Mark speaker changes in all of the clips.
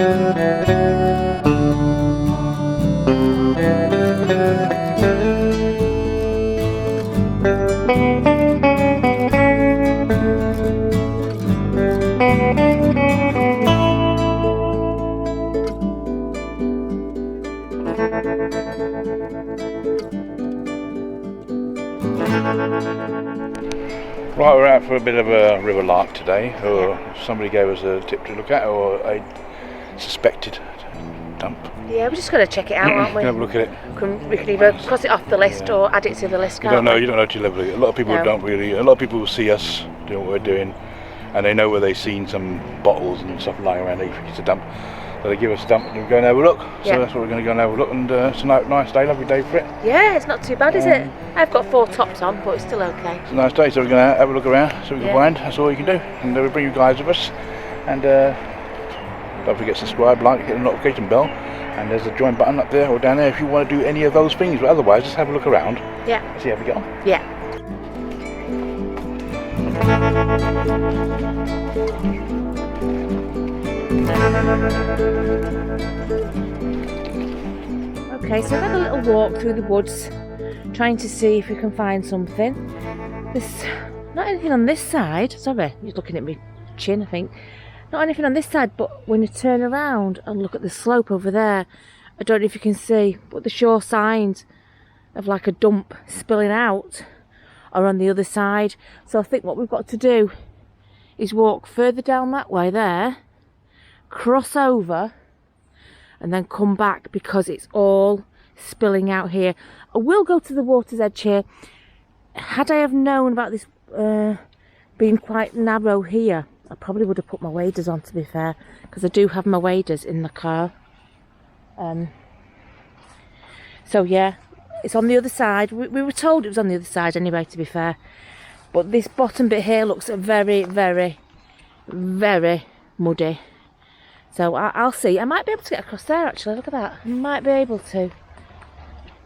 Speaker 1: Right, we're out for a bit of a river lark today, or somebody gave us a tip to look at, or a suspected dump.
Speaker 2: Yeah, we're just going to check it out, aren't we?
Speaker 1: Have a look at it.
Speaker 2: We can either cross it off the list or add it to the list, can't we?
Speaker 1: You don't know till you look. A lot of people don't really. A lot of people will see us doing what we're doing, and they know where they've seen some bottles and stuff lying around. They think it's a dump, so they give us a dump and we go and have a look. So that's what we're going to go and have a look. And it's a nice day, lovely day for it.
Speaker 2: Yeah, it's not too bad, is it? I've got 4 tops on, but it's still okay.
Speaker 1: It's a nice day, so we're going to have a look around, so we can find. That's all you can do, and we'll bring you guys with us. And don't forget to subscribe, like, hit the notification bell. And there's a join button up there or down there if you want to do any of those things. But otherwise, just have a look around.
Speaker 2: Yeah.
Speaker 1: See how we get on.
Speaker 2: Yeah. Okay, so I've had a little walk through the woods, trying to see if we can find something. There's not anything on this side. Sorry, you're looking at me chin, I think. Not anything on this side, but when you turn around and look at the slope over there, I don't know if you can see, but the sure signs of like a dump spilling out are on the other side. So I think what we've got to do is walk further down that way there, cross over, and then come back because it's all spilling out here. I will go to the water's edge here. Had I have known about this being quite narrow here, I probably would have put my waders on, to be fair, because I do have my waders in the car. So yeah, it's on the other side. We were told it was on the other side anyway, to be fair. But this bottom bit here looks very, very, very muddy. So I'll see. I might be able to get across there, actually. Look at that. I might be able to.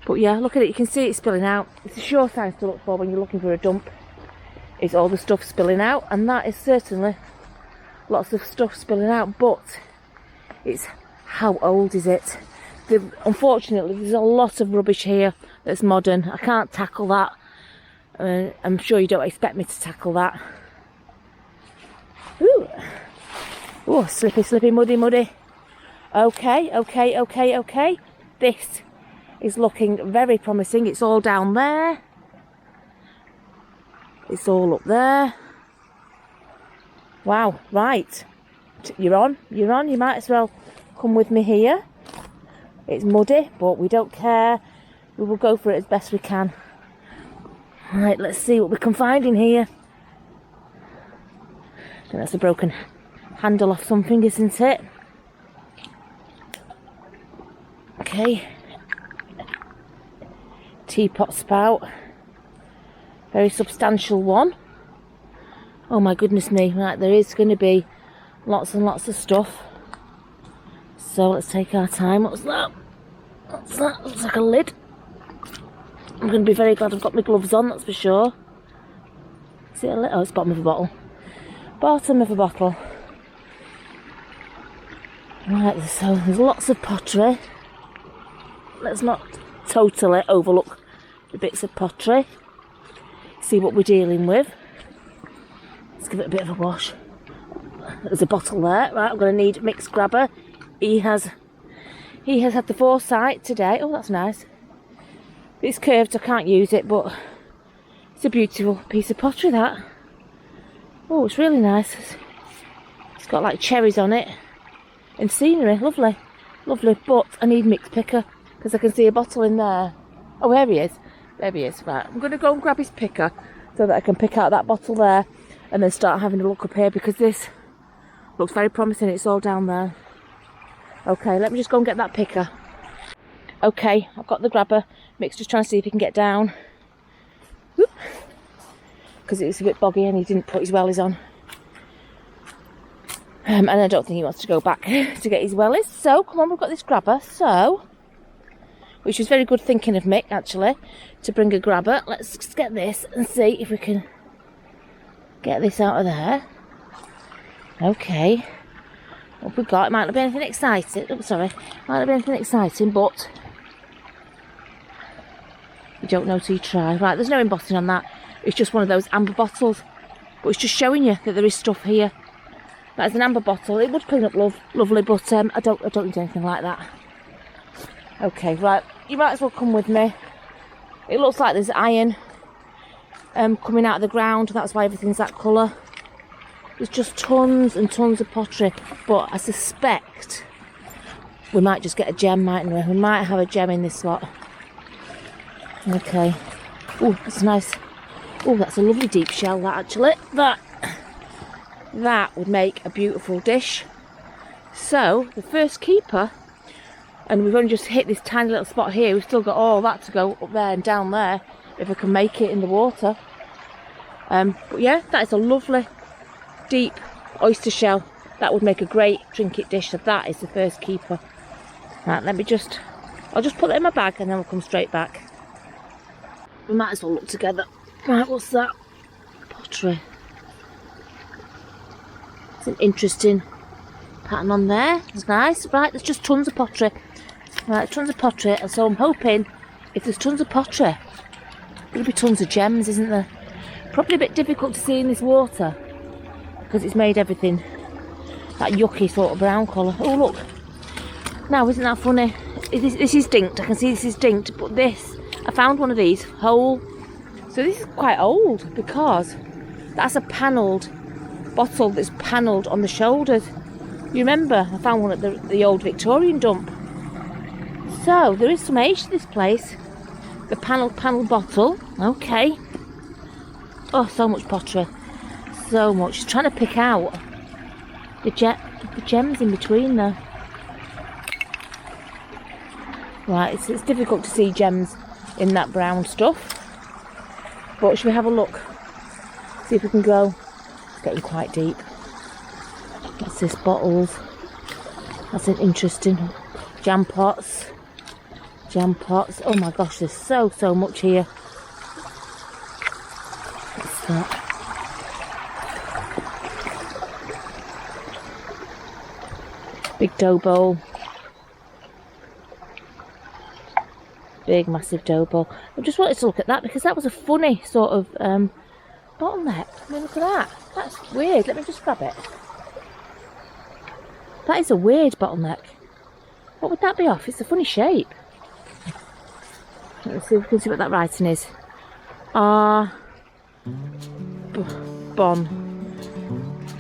Speaker 2: But yeah, look at it. You can see it spilling out. It's a sure sign to look for when you're looking for a dump. It's all the stuff spilling out, and that is certainly lots of stuff spilling out. But it's how old is it? Unfortunately, there's a lot of rubbish here that's modern. I can't tackle that. I'm sure you don't expect me to tackle that. Ooh. Oh, slippy, slippy, muddy, muddy. Okay. This is looking very promising. It's all down there. It's all up there. Wow, right. You're on. You might as well come with me here. It's muddy, but we don't care. We will go for it as best we can. Right, let's see what we can find in here. I think that's a broken handle off something, isn't it? Okay. Teapot spout. Very substantial one. Oh my goodness me. Right, there is going to be lots and lots of stuff. So let's take our time. What's that? What's that? Looks like a lid. I'm going to be very glad I've got my gloves on, that's for sure. Is it a lid? Oh, it's bottom of a bottle. Bottom of a bottle. Right, so there's lots of pottery. Let's not totally overlook the bits of pottery. See what we're dealing with. Let's give it a bit of a wash. There's a bottle there. Right, I'm going to need Mick's grabber. He has had the foresight today. Oh, that's nice. It's curved, I can't use it, but it's a beautiful piece of pottery, that. Oh, it's really nice. It's got like cherries on it and scenery. Lovely, lovely. But I need Mick's picker because I can see a bottle in there. Oh, there he is. There he is. Right, I'm going to go and grab his picker so that I can pick out that bottle there and then start having a look up here because this looks very promising. It's all down there. Okay, let me just go and get that picker. Okay, I've got the grabber. Mick's just trying to see if he can get down. Because it's a bit boggy and he didn't put his wellies on. And I don't think he wants to go back to get his wellies. So, come on, we've got this grabber. So, which was very good thinking of Mick, actually, to bring a grabber. Let's just get this and see if we can get this out of there. Okay. What have we got? It might not be anything exciting. Oh, sorry. Might not be anything exciting, but you don't know till you try. Right, there's no embossing on that. It's just one of those amber bottles. But it's just showing you that there is stuff here. That's an amber bottle. It would clean up lovely, but I don't need anything like that. Okay, right. You might as well come with me. It looks like there's iron coming out of the ground. That's why everything's that colour. There's just tons and tons of pottery. But I suspect we might just get a gem, mightn't we? We might have a gem in this lot. Okay. Oh, that's nice. Oh, that's a lovely deep shell, that actually. That would make a beautiful dish. So, the first keeper, and we've only just hit this tiny little spot here. We've still got all that to go up there and down there, if we can make it in the water. But yeah, that is a lovely, deep oyster shell. That would make a great trinket dish. So that is the first keeper. Right, I'll just put it in my bag and then we'll come straight back. We might as well look together. Right, what's that? Pottery. It's an interesting pattern on there. It's nice. Right, there's just tons of pottery. Right, tons of pottery. And so I'm hoping if there's tons of pottery, there'll be tons of gems, isn't there? Probably a bit difficult to see in this water because it's made everything that yucky sort of brown colour. Oh, look. Now, isn't that funny? This is dinked. I can see this is dinked, but this, I found one of these whole. So this is quite old because that's a panelled bottle that's panelled on the shoulders. You remember, I found one at the old Victorian dump. So there is some age to this place. The panelled bottle. Okay. Oh, so much pottery. So much. Just trying to pick out the gems in between there. Right, it's difficult to see gems in that brown stuff. But should we have a look? See if we can go. It's getting quite deep. What's this? Bottles. That's an interesting. Jam pots. Jam pots. Oh my gosh, there's so much here. What's that? Big dough bowl. Big massive dough bowl. I just wanted to look at that because that was a funny sort of bottleneck. I mean, look at that. That's weird. Let me just grab it. That is a weird bottleneck. What would that be off? It's a funny shape. Let's see if we can see what that writing is. Bon.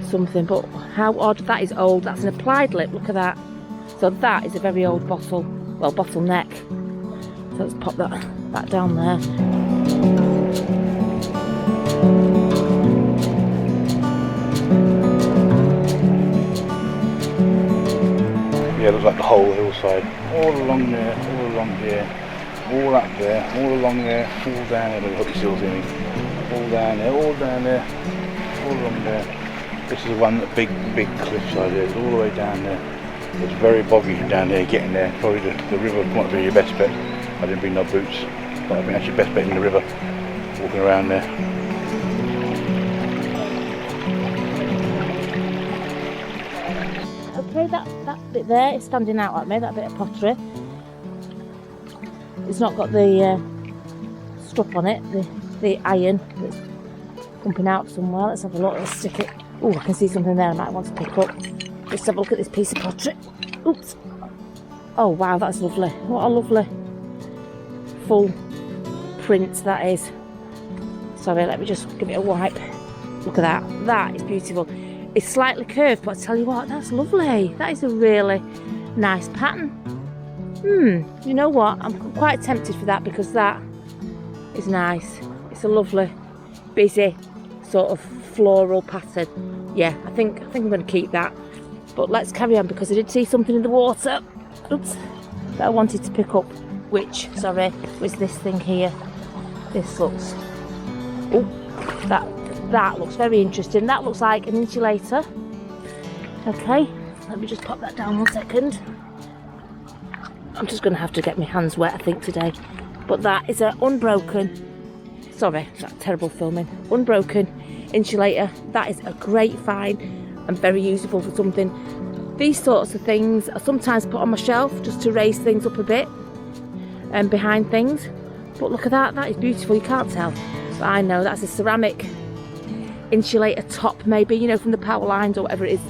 Speaker 2: Something, but how odd. That is old. That's an applied lip. Look at that. So that is a very old bottle. Well, bottleneck. So let's pop that down there.
Speaker 1: Yeah, it looks like the whole hillside. All along there, all along here, all up there, all along there, all down there. I hope you still see me. All down there, all down there, all along there. This is one big cliffside there. It's all the way down there. It's very boggy down there getting there. Probably the river might be your best bet. I didn't bring no boots, but I think that's your best bet in the river, walking around there.
Speaker 2: Okay, that bit there is standing out at me, that bit of pottery. It's not got the stuff on it, the iron that's pumping out somewhere. Let's have a look, let's stick it. Oh, I can see something there I might want to pick up. Just have a look at this piece of pottery. Oops. Oh wow, that's lovely. What a lovely full print that is. Sorry, let me just give it a wipe. Look at that. That is beautiful. It's slightly curved, but I tell you what, that's lovely. That is a really nice pattern. You know what? I'm quite tempted for that because that is nice. It's a lovely, busy sort of floral pattern. Yeah, I think I'm going to keep that. But let's carry on because I did see something in the water. Oops. That I wanted to pick up. Which, sorry, was this thing here. This looks. Oh, that looks very interesting. That looks like an insulator. Okay, let me just pop that down 1 second. I'm just going to have to get my hands wet, I think, today. But that is an unbroken. Sorry, that's terrible filming. Unbroken insulator. That is a great find and very usable for something these sorts of things I sometimes put on my shelf just to raise things up a bit and behind things. But look at that, that is beautiful. You can't tell, but I know that's a ceramic insulator top, maybe, you know, from the power lines or whatever it is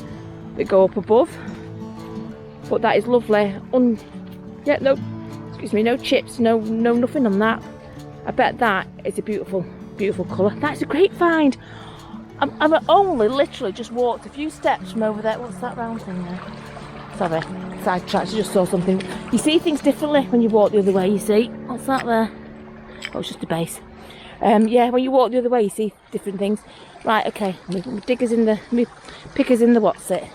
Speaker 2: that go up above. But that is lovely. Yeah, no, excuse me, no chips, no nothing on that. I bet that is a beautiful colour. That's a great find. I've only literally just walked a few steps from over there. What's that round thing there? Sorry, sidetracked. I just saw something. You see things differently when you walk the other way, you see. What's that there? Oh, it's just a base. Yeah, when you walk the other way, you see different things. Right, okay. My pickers in the what's it.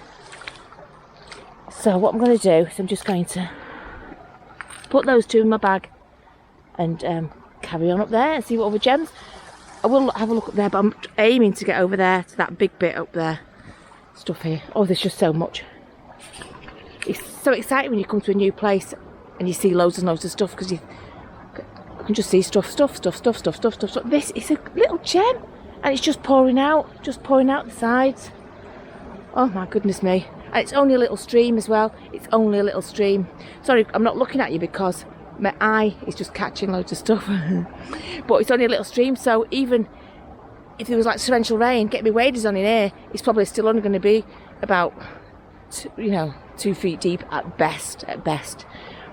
Speaker 2: So what I'm going to do is I'm just going to put those two in my bag and carry on up there and see what other gems. I will have a look up there, but I'm aiming to get over there to that big bit up there. Stuff here. Oh, there's just so much. It's so exciting when you come to a new place and you see loads and loads of stuff, because you can just see stuff. This is a little gem and it's just pouring out the sides. Oh my goodness me. And it's only a little stream as well. It's only a little stream. Sorry, I'm not looking at you because my eye is just catching loads of stuff. But it's only a little stream, so even if there was like torrential rain, get my waders on in here, it's probably still only going to be about 2 feet deep at best.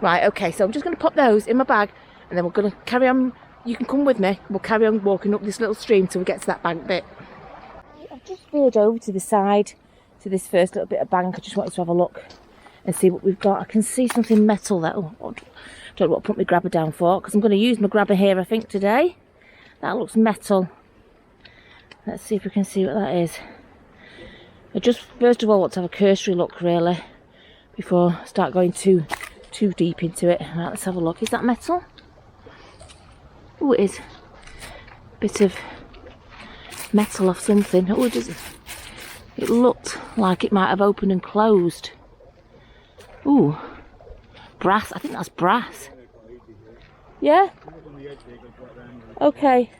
Speaker 2: Right, okay, so I'm just going to pop those in my bag and then we're going to carry on. You can come with me. We'll carry on walking up this little stream till we get to that bank bit. I've just veered over to the side to this first little bit of bank. I just wanted to have a look and see what we've got. I can see something metal there. Oh, don't know what to put my grabber down for, because I'm going to use my grabber here, I think, today. That looks metal. Let's see if we can see what that is. I just first of all want to have a cursory look, really, before I start going too deep into it. Right, let's have a look. Is that metal? Oh, it is. Bit of metal of something. Oh, it looked like it might have opened and closed. Ooh, brass. I think that's brass. Yeah? Okay.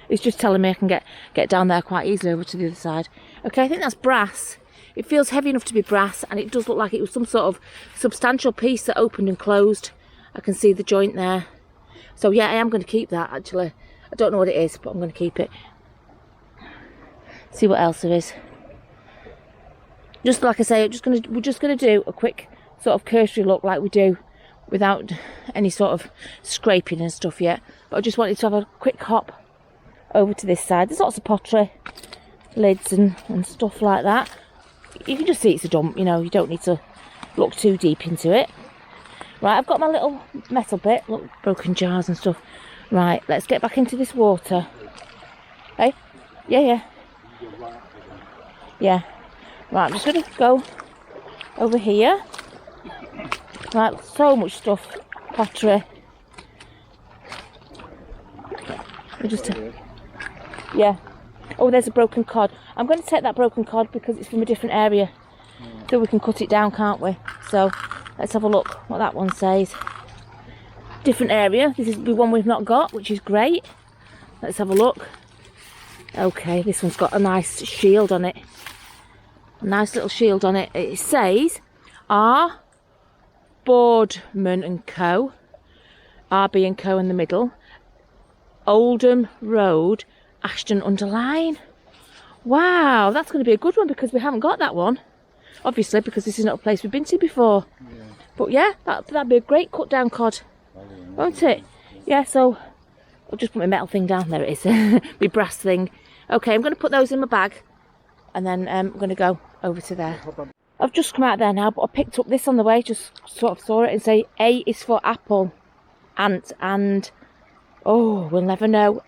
Speaker 2: It's just telling me I can get down there quite easily over to the other side. Okay, I think that's brass. It feels heavy enough to be brass, and it does look like it was some sort of substantial piece that opened and closed. I can see the joint there. So yeah, I am going to keep that, actually. I don't know what it is, but I'm going to keep it. See what else there is. Just like I say, we're just gonna do a quick sort of cursory look like we do, without any sort of scraping and stuff yet. But I just wanted to have a quick hop over to this side. There's lots of pottery, lids and stuff like that. You can just see it's a dump, you know, you don't need to look too deep into it. Right, I've got my little metal bit, look, broken jars and stuff. Right, let's get back into this water. Hey? Yeah. Yeah. Right, I'm just going to go over here. Right, so much stuff. Pottery. Yeah. Oh, there's a broken cod. I'm going to take that broken cod because it's from a different area. So we can cut it down, can't we? So let's have a look what that one says. Different area. This is the one we've not got, which is great. Let's have a look. Okay, this one's got a nice shield on it. A nice little shield on it. It says R. Boardman and Co. RB and Co in the middle. Oldham Road, Ashton-under-Lyne. Wow, that's going to be a good one because we haven't got that one. Obviously, because this is not a place we've been to before. Yeah. But yeah, that'd be a great cut down cod, won't it? Yeah, so I'll just put my metal thing down. There it is. My brass thing. Okay, I'm going to put those in my bag and then I'm going to go over to there. I've just come out there now, but I picked up this on the way, just sort of saw it and say A is for apple, ant, and oh, we'll never know.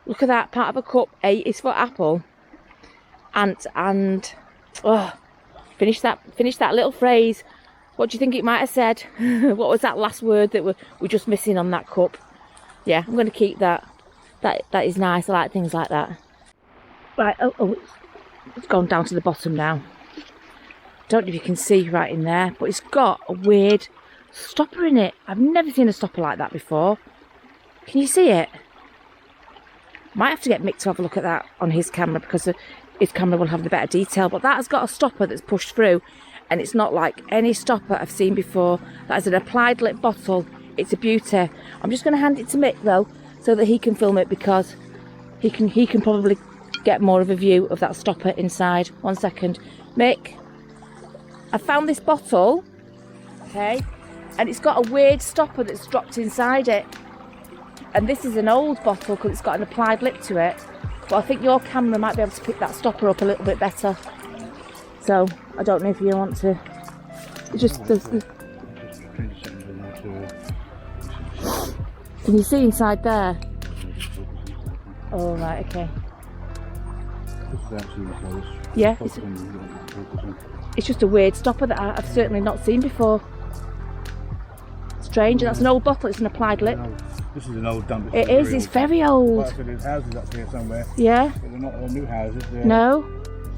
Speaker 2: Look at that, part of a cup. A is for apple, ant, and oh, finish that little phrase. What do you think it might have said? What was that last word that we're just missing on that cup? Yeah, I'm going to keep that. That is nice. I like things like that. Right, oh, it's gone down to the bottom now. Don't know if you can see right in there, but it's got a weird stopper in it. I've never seen a stopper like that before. Can you see it? Might have to get Mick to have a look at that on his camera because his camera will have the better detail. But that has got a stopper that's pushed through, and it's not like any stopper I've seen before. That is an applied lip bottle. It's a beauty. I'm just going to hand it to Mick though, so that he can film it, because he can probably get more of a view of that stopper inside. 1 second. Mick, I found this bottle, okay, and it's got a weird stopper that's dropped inside it. And this is an old bottle because it's got an applied lip to it. But I think your camera might be able to pick that stopper up a little bit better. So, I don't know if you want to... It's just... Can you see inside there? Oh, right, okay. Yeah, it's just a weird stopper that I've certainly not seen before. Strange, that's an old bottle, it's an applied lip.
Speaker 1: This is an old dump.
Speaker 2: It is, it's very old.
Speaker 1: Well, so there's houses up here somewhere.
Speaker 2: Yeah.
Speaker 1: But they're not all new houses.
Speaker 2: No.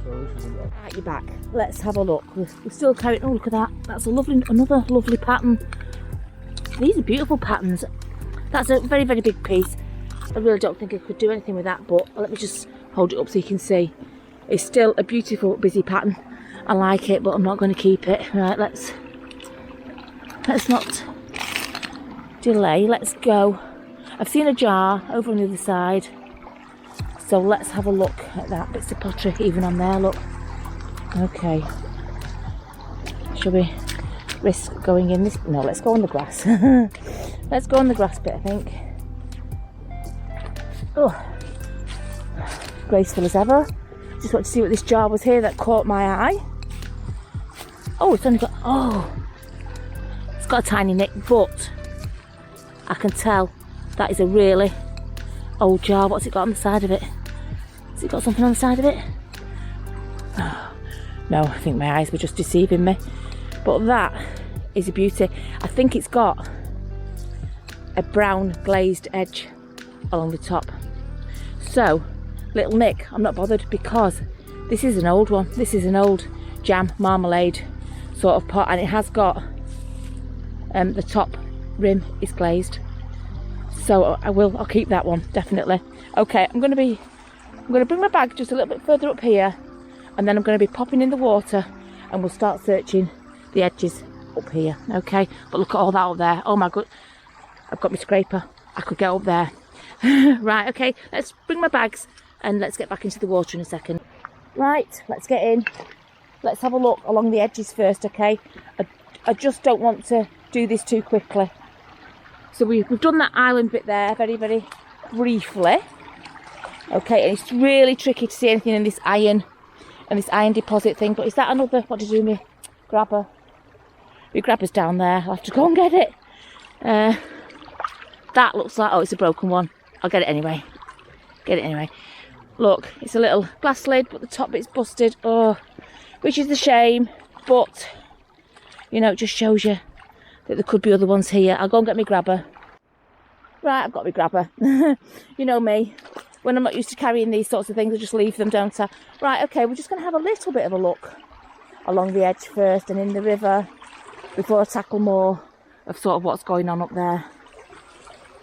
Speaker 1: So this is
Speaker 2: At your back, let's have a look. We're still carrying, oh look at that. That's a lovely, another lovely pattern. These are beautiful patterns. That's a very, very big piece. I really don't think I could do anything with that, but let me just hold it up so you can see. It's still a beautiful, busy pattern. I like it, but I'm not going to keep it. Right, let's not delay. Let's go. I've seen a jar over on the other side, so let's have a look at that. Bits of pottery even on there, look. Okay. Shall we risk going in this? No, let's go on the grass. Let's go on the grass bit, I think. Oh, graceful as ever. Just want to see what this jar was here that caught my eye. Oh, it's only got, oh, it's got a tiny nick, but I can tell that is a really old jar. What's it got on the side of it? Has it got something on the side of it? Oh, no, I think my eyes were just deceiving me. But that is a beauty. I think it's got a brown glazed edge along the top. So, little nick, I'm not bothered, because this is an old one. This is an old jam marmalade sort of pot, and it has got the top rim is glazed. So I'll keep that one, definitely. Okay, I'm gonna bring my bag just a little bit further up here, and then I'm gonna be popping in the water and we'll start searching the edges up here. Okay, but look at all that up there. Oh my god, I've got my scraper. I could get up there. Right, okay, let's bring my bags and let's get back into the water in a second. Right, let's get in. Let's have a look along the edges first, okay? I just don't want to do this too quickly. So we've done that island bit there very, very briefly. Okay, and it's really tricky to see anything in this iron deposit thing. But is that another, what did you do me? Grabber. My grabber's down there. I'll have to go and get it. That looks like, oh, it's a broken one. I'll get it anyway. Get it anyway. Look, it's a little glass lid, but the top bit's busted. Oh, which is a shame. But, you know, it just shows you that there could be other ones here. I'll go and get my grabber. Right, I've got my grabber. You know me. When I'm not used to carrying these sorts of things, I just leave them, don't I? Right, okay, we're just going to have a little bit of a look along the edge first and in the river before I tackle more of sort of what's going on up there.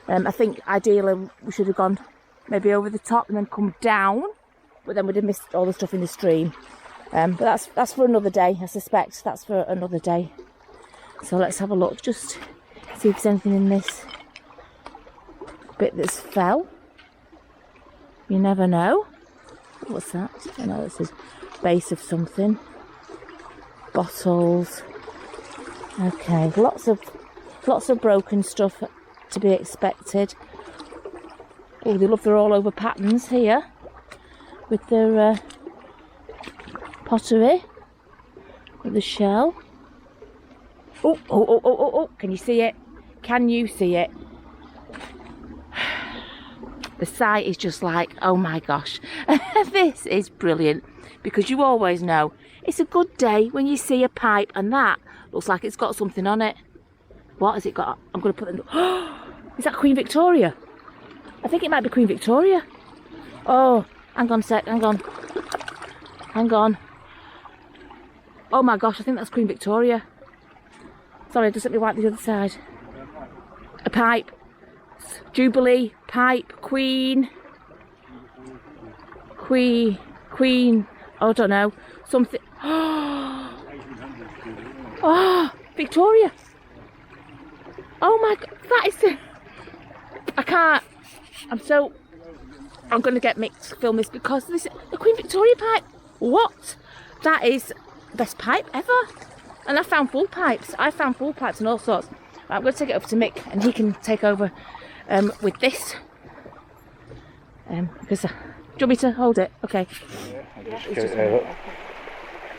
Speaker 2: I think ideally we should have gone maybe over the top and then come down, but then we'd have missed all the stuff in the stream. But that's for another day, I suspect. That's for another day. So let's have a look, just see if there's anything in this bit that's fell. You never know. What's that? I know this is base of something. Bottles. Okay, lots of broken stuff to be expected. Oh, they love their all over patterns here with their pottery with the shell. Oh, can you see it? Can you see it? The sight is just like, oh my gosh, this is brilliant, because you always know it's a good day when you see a pipe and that looks like it's got something on it. What has it got? I'm going to put them. Is that Queen Victoria? I think it might be Queen Victoria. Oh, hang on a sec, hang on. Hang on. Oh my gosh, I think that's Queen Victoria. Sorry, just let me wipe the other side. A pipe. Jubilee, pipe, Queen. Oh, I don't know. Something. Oh, Victoria. Oh my God, that is the... I can't. I'm going to get mixed film this because this is the Queen Victoria pipe. What? That is the best pipe ever. And I found full pipes. I found full pipes and all sorts. Right, I'm going to take it over to Mick and he can take over with this. Because, do you want me to hold it? Okay.
Speaker 1: Yeah, look.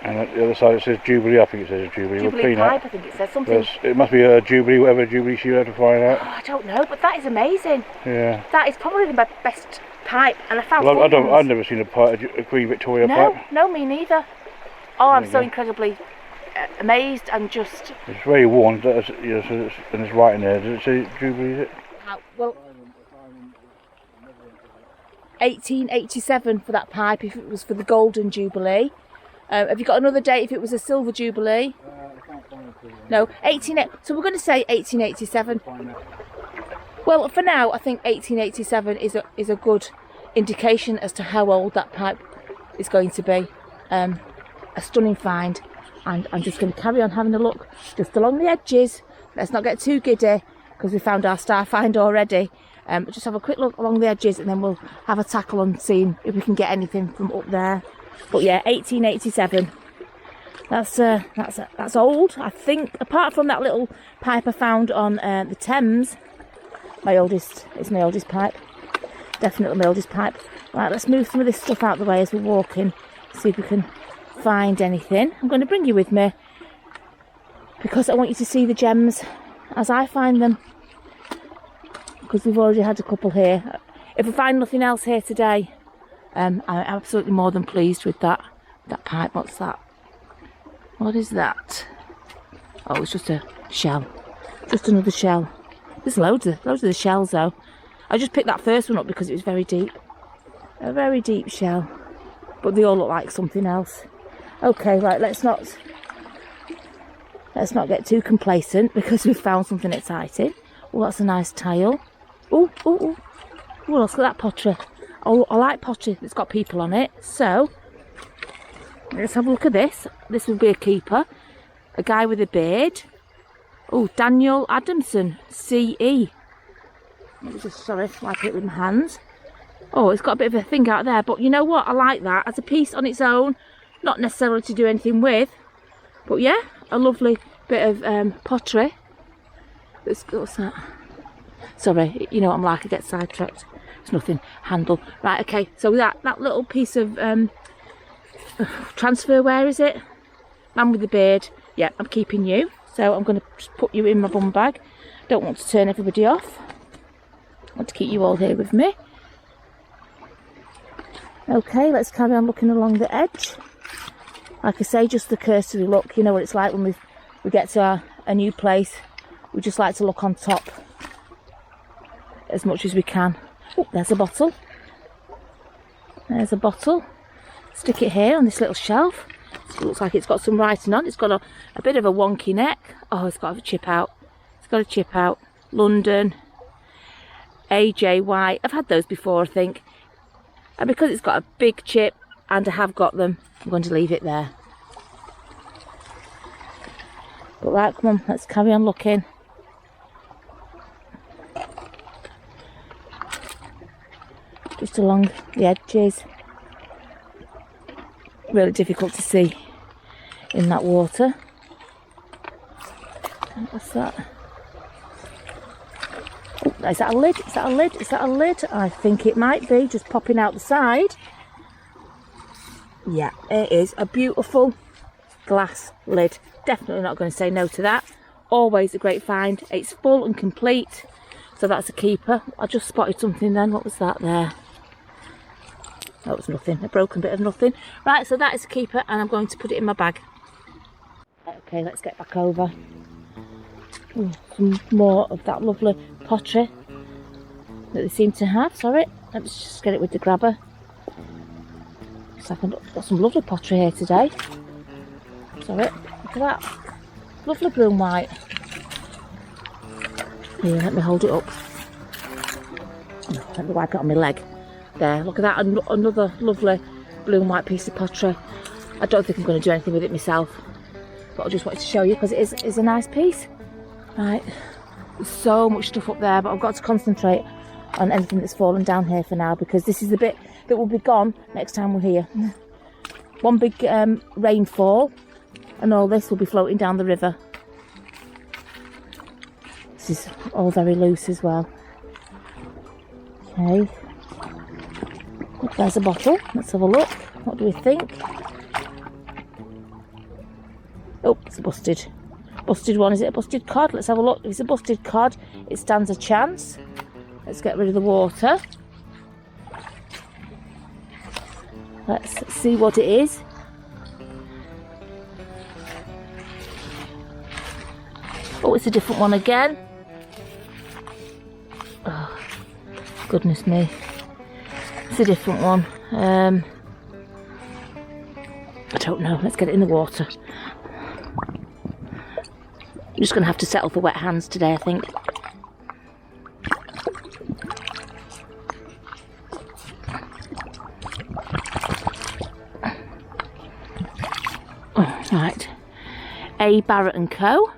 Speaker 1: And at the other side it says Jubilee. I think it says Jubilee. We'll clean
Speaker 2: pipe,
Speaker 1: that.
Speaker 2: I think it says something.
Speaker 1: It must be a Jubilee, whatever Jubilee she had to find out.
Speaker 2: Oh, I don't know, but that is amazing.
Speaker 1: Yeah.
Speaker 2: That is probably my best pipe, and I found.
Speaker 1: Well, I've never seen a Queen Victoria pipe.
Speaker 2: No, me neither. Oh, I'm so incredibly amazed and just.
Speaker 1: It's very worn, and it's right in there. Does it say Jubilee? Is it?
Speaker 2: Well, 1887 for that pipe if it was for the Golden Jubilee. Have you got another date if it was a Silver Jubilee? No, 18. So we're going to say 1887. Well, for now, I think 1887 is a good indication as to how old that pipe is going to be. A stunning find, and I'm just going to carry on having a look just along the edges. Let's not get too giddy because we found our star find already. Just have a quick look along the edges and then we'll have a tackle on seeing if we can get anything from up there. But yeah, 1887. That's old. I think apart from that little pipe I found on the Thames, it's my oldest pipe. Definitely my oldest pipe. Right, let's move some of this stuff out of the way as we're walking. See if we can find anything. I'm going to bring you with me because I want you to see the gems as I find them. Because we've already had a couple here. If we find nothing else here today, I'm absolutely more than pleased with that pipe. What's that? What is that? Oh, it's just a shell. Just another shell. There's loads of the shells though. I just picked that first one up because it was very deep. A very deep shell. But they all look like something else. Okay, right, let's not get too complacent because we've found something exciting. Oh, that's a nice tile. Oh, let's look at that pottery. Oh, I like pottery that's got people on it. So, let's have a look at this. This will be a keeper. A guy with a beard. Oh, Daniel Adamson, CE. Let me just, wipe it with my hands. Oh, it's got a bit of a thing out there. But you know what? I like that. As a piece on its own. Not necessarily to do anything with. But yeah, a lovely bit of pottery. What's that? Sorry, you know what I'm like, I get sidetracked. It's nothing. Handle. Right, okay, so that little piece of transfer, where is it? Man with the beard. Yeah, I'm keeping you. So I'm going to just put you in my bum bag. Don't want to turn everybody off. I want to keep you all here with me. Okay, let's carry on looking along the edge. Like I say, just the cursory look. You know what it's like when we get to a new place. We just like to look on top as much as we can. Oh, there's a bottle. There's a bottle. Stick it here on this little shelf. It looks like it's got some writing on. It's got a bit of a wonky neck. Oh, it's got a chip out. It's got a chip out. London. AJY. I've had those before, I think. And because it's got a big chip and I have got them, I'm going to leave it there. But right, come on, let's carry on looking. Just along the edges. Really difficult to see in that water. What's that? Oh, is that a lid? Is that a lid? Is that a lid? I think it might be, just popping out the side. Yeah, it is a beautiful glass lid. Definitely not going to say no to that. Always a great find. It's full and complete. So that's a keeper. I just spotted something then. What was that there? That was nothing. A broken bit of nothing. Right, so that is a keeper and I'm going to put it in my bag. Okay, let's get back over. Ooh, some more of that lovely pottery that they seem to have. Sorry, let's just get it with the grabber. Looks like I've got some lovely pottery here today. Sorry, look at that. Lovely blue and white. Here, let me hold it up. Let me wipe it on my leg. There, look at that. Another lovely blue and white piece of pottery. I don't think I'm going to do anything with it myself. but I just wanted to show you because it is a nice piece. Right, there's so much stuff up there, but I've got to concentrate on anything that's fallen down here for now, because this is the bit that will be gone next time we're here. One big rainfall and all this will be floating down the river. This is all very loose as well. Okay, there's a bottle. Let's have a look. What do we think? Oh, it's a busted one. Is it a busted cod? Let's have a look. If it's a busted cod, it stands a chance. Let's get rid of the water. Let's see what it is. Oh, it's a different one again. Oh, goodness me. It's a different one. I don't know. Let's get it in the water. I'm just going to have to settle for wet hands today, I think. Oh, right. A. Barrett & Co.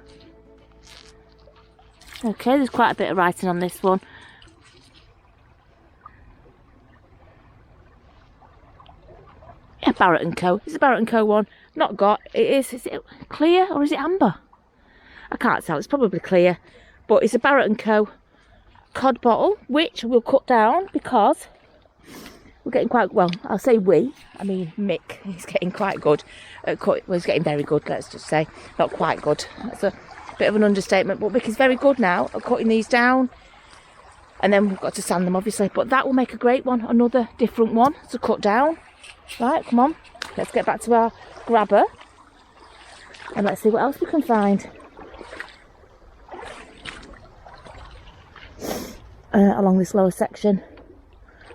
Speaker 2: Okay, there's quite a bit of writing on this one. Yeah, Barrett & Co. It's a Barrett & Co one. Not got. Is it clear or is it amber? I can't tell. It's probably clear. But it's a Barrett & Co. cod bottle, which we'll cut down because we're getting quite, well, I'll say we. I mean, Mick. He's getting quite good at cutting. Well, he's getting very good, let's just say. Not quite good. That's a bit of an understatement. But Mick is very good now at cutting these down. And then we've got to sand them, obviously. But that will make a great one. Another different one to cut down. Right, come on. Let's get back to our grabber. And let's see what else we can find. Along this lower section.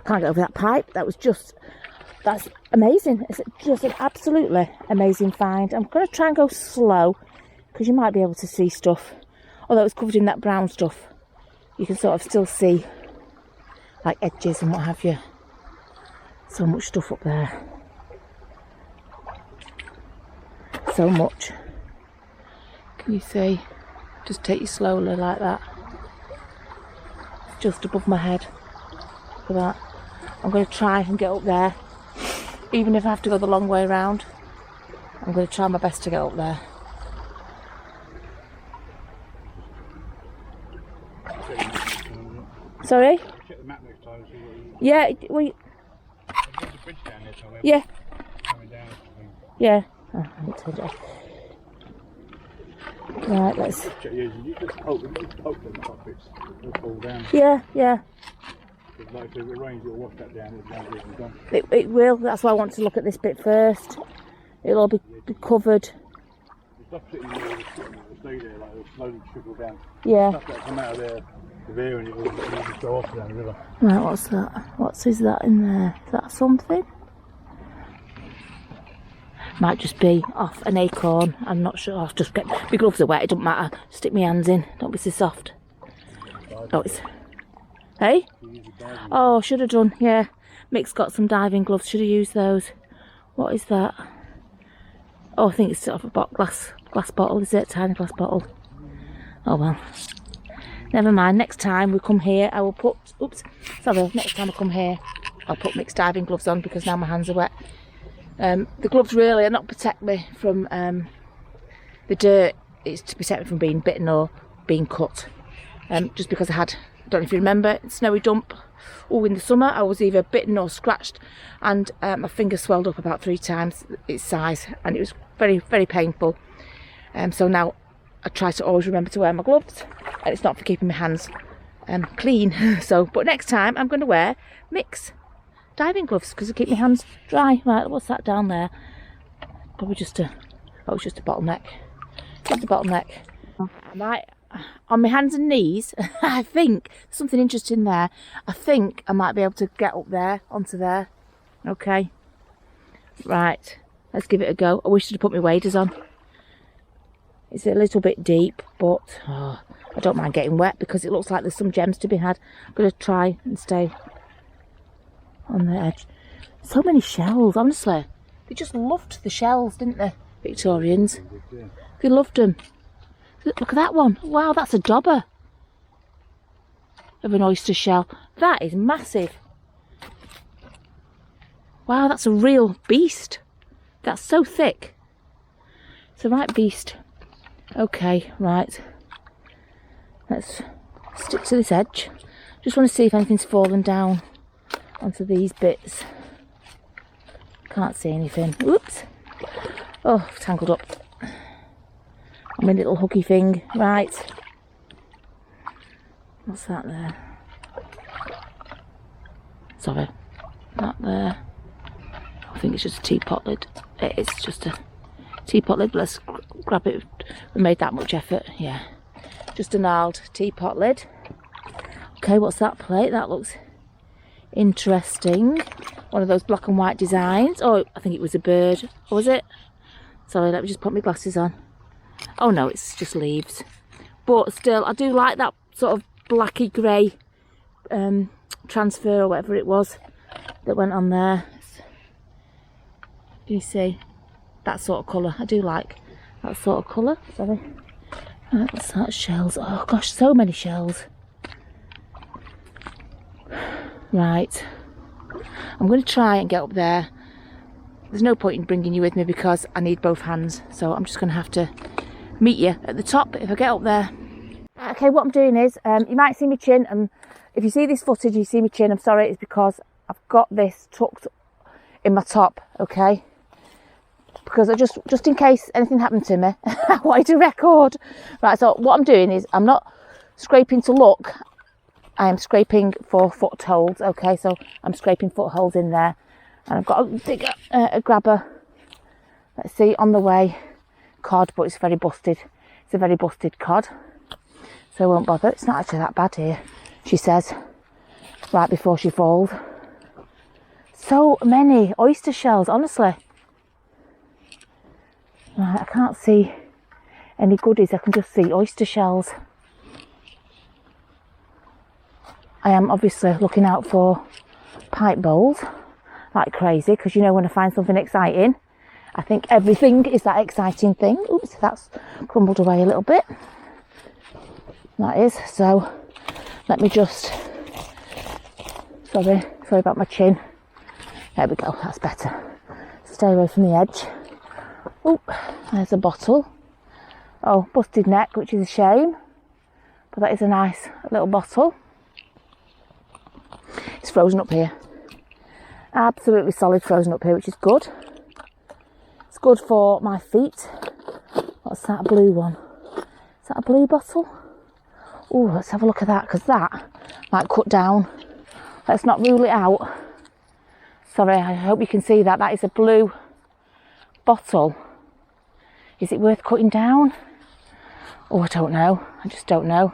Speaker 2: Can't get over that pipe. That's amazing. It's just an absolutely amazing find. I'm going to try and go slow because you might be able to see stuff. Although it's covered in that brown stuff, you can sort of still see like edges and what have you. So much stuff up there. So much. Can you see? Just take you slowly like that. Just above my head. Look at that. I'm going to try and get up there. Even if I have to go the long way around. I'm going to try my best to get up there. Sorry?
Speaker 1: Check the map next time.
Speaker 2: Yeah, yeah. Yeah. Oh, I need to adjust. Right, let's.
Speaker 1: You just poke them pockets, they'll fall down.
Speaker 2: Yeah, yeah.
Speaker 1: Like if it rains, it'll wash that down.
Speaker 2: It will. That's why I want to look at this bit first. It'll all be covered.
Speaker 1: The stuff sitting there will stay there, like it'll slowly trickle down.
Speaker 2: Yeah.
Speaker 1: Stuff that'll come out of there and it will just go off down the river.
Speaker 2: Right, what's that? What is that in there? Is that something? Might just be off an acorn. I'm not sure. I'll just get my gloves are wet. It doesn't matter. Stick my hands in. Don't be so soft. Oh, it's. Hey? Oh, should have done. Yeah. Mick's got some diving gloves. Should have used those. What is that? Oh, I think it's sort of a glass bottle. Is it? Tiny glass bottle. Oh well. Never mind. Next time we come here, I will put. Oops. Sorry. Next time I come here, I'll put Mick's diving gloves on because now my hands are wet. The gloves really are not protect me from the dirt. It's to protect me from being bitten or being cut. Just because I had, I don't know if you remember, snowy dump. Oh, in the summer I was either bitten or scratched, and my finger swelled up about 3 times its size, and it was very, very painful. So now I try to always remember to wear my gloves, and it's not for keeping my hands clean. So, but next time I'm going to wear Mick's diving gloves because they keep my hands dry. Right, what's that down there? Probably just a, oh, it's just a bottleneck. Just a bottleneck. I might, on my hands and knees, I think there's something interesting there. I think I might be able to get up there, onto there. Okay. Right, let's give it a go. I wish I'd put my waders on. It's a little bit deep, but oh, I don't mind getting wet because it looks like there's some gems to be had. I'm going to try and stay on the edge. So many shells, honestly. They just loved the shells, didn't they, Victorians? They loved them. Look at that one. Wow, that's a dobber of an oyster shell. That is massive. Wow, that's a real beast. That's so thick. It's a right beast. Okay, right. Let's stick to this edge. Just want to see if anything's fallen down onto these bits. Can't see anything. Oops. Oh, tangled up. My little hooky thing. Right. What's that there? Sorry. That there. I think it's just a teapot lid. It is just a teapot lid. Let's grab it. We made that much effort. Yeah. Just a gnarled teapot lid. Okay, what's that plate? That looks interesting. One of those black and white designs. Oh, I think it was a bird. Or was it? Sorry, let me just put my glasses on. Oh no, it's just leaves. But still, I do like that sort of blacky grey transfer or whatever it was that went on there. Can you see? That sort of colour. I do like that sort of colour. Sorry. Right, what's that? Shells. Oh gosh, so many shells. Right. I'm going to try and get up there. There's no point in bringing you with me because I need both hands. So I'm just going to have to meet you at the top if I get up there. Okay, what I'm doing is, you might see my chin, and if you see this footage you see my chin, I'm sorry, it's because I've got this tucked in my top, okay? Because I just in case anything happened to me, I wanted to record. Right, so what I'm doing is, I'm not scraping to look, I am scraping for footholds, okay? So I'm scraping footholds in there. And I've got a big grabber, let's see, on the way, cod, but it's very busted. It's a very busted cod, so I won't bother. It's not actually that bad here, she says, right before she falls. So many oyster shells, honestly. Right, I can't see any goodies, I can just see oyster shells. I am obviously looking out for pipe bowls like crazy, because you know when I find something exciting, I think everything is that exciting thing. Oops, that's crumbled away a little bit. That is, so let me just, sorry about my chin. There we go, that's better. Stay away from the edge. Oh, there's a bottle. Oh, busted neck, which is a shame, but that is a nice little bottle. It's frozen up here. Absolutely solid frozen up here, which is good. It's good for my feet. What's that blue one? Is that a blue bottle? Oh, let's have a look at that, because that might cut down. Let's not rule it out. Sorry, I hope you can see that. That is a blue bottle. Is it worth cutting down? Oh, I don't know. I just don't know.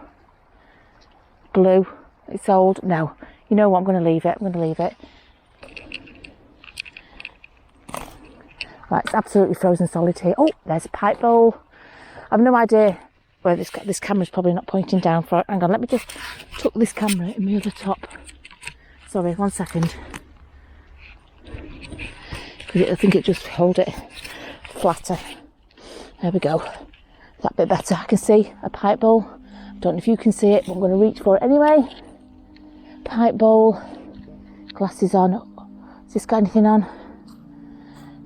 Speaker 2: Blue. It's old. No. You know what? I'm going to leave it. I'm going to leave it. Right, it's absolutely frozen solid here. Oh, there's a pipe bowl. I've no idea where this camera's probably not pointing down for it. Hang on, let me just tuck this camera in my other top. Sorry, 1 second. I think it just hold it flatter. There we go. That bit better. I can see a pipe bowl. Don't know if you can see it, but I'm going to reach for it anyway. Pipe bowl. Glasses on. Has this got anything on?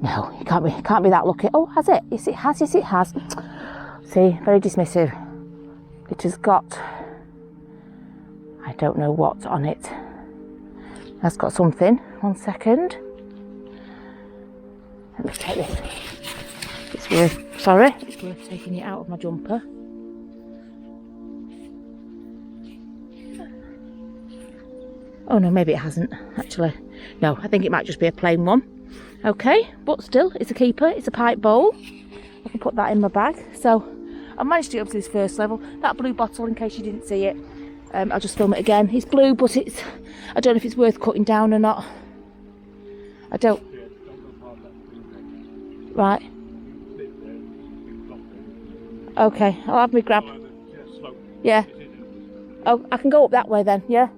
Speaker 2: No, it can't be that lucky. Oh, has it? Yes, it has. Yes, it has. See, very dismissive. It has got, I don't know what on it. That's got something. 1 second. Let me take this. It's worth, sorry, it's worth taking it out of my jumper. Oh no, maybe it hasn't, actually. No, I think it might just be a plain one. Okay, but still, it's a keeper. It's a pipe bowl. I can put that in my bag. So, I managed to get up to this first level. That blue bottle, in case you didn't see it, I'll just film it again. It's blue, but it's, I don't know if it's worth cutting down or not. I don't. Right. Okay, I'll have me grab. Yeah. Oh, I can go up that way then, yeah?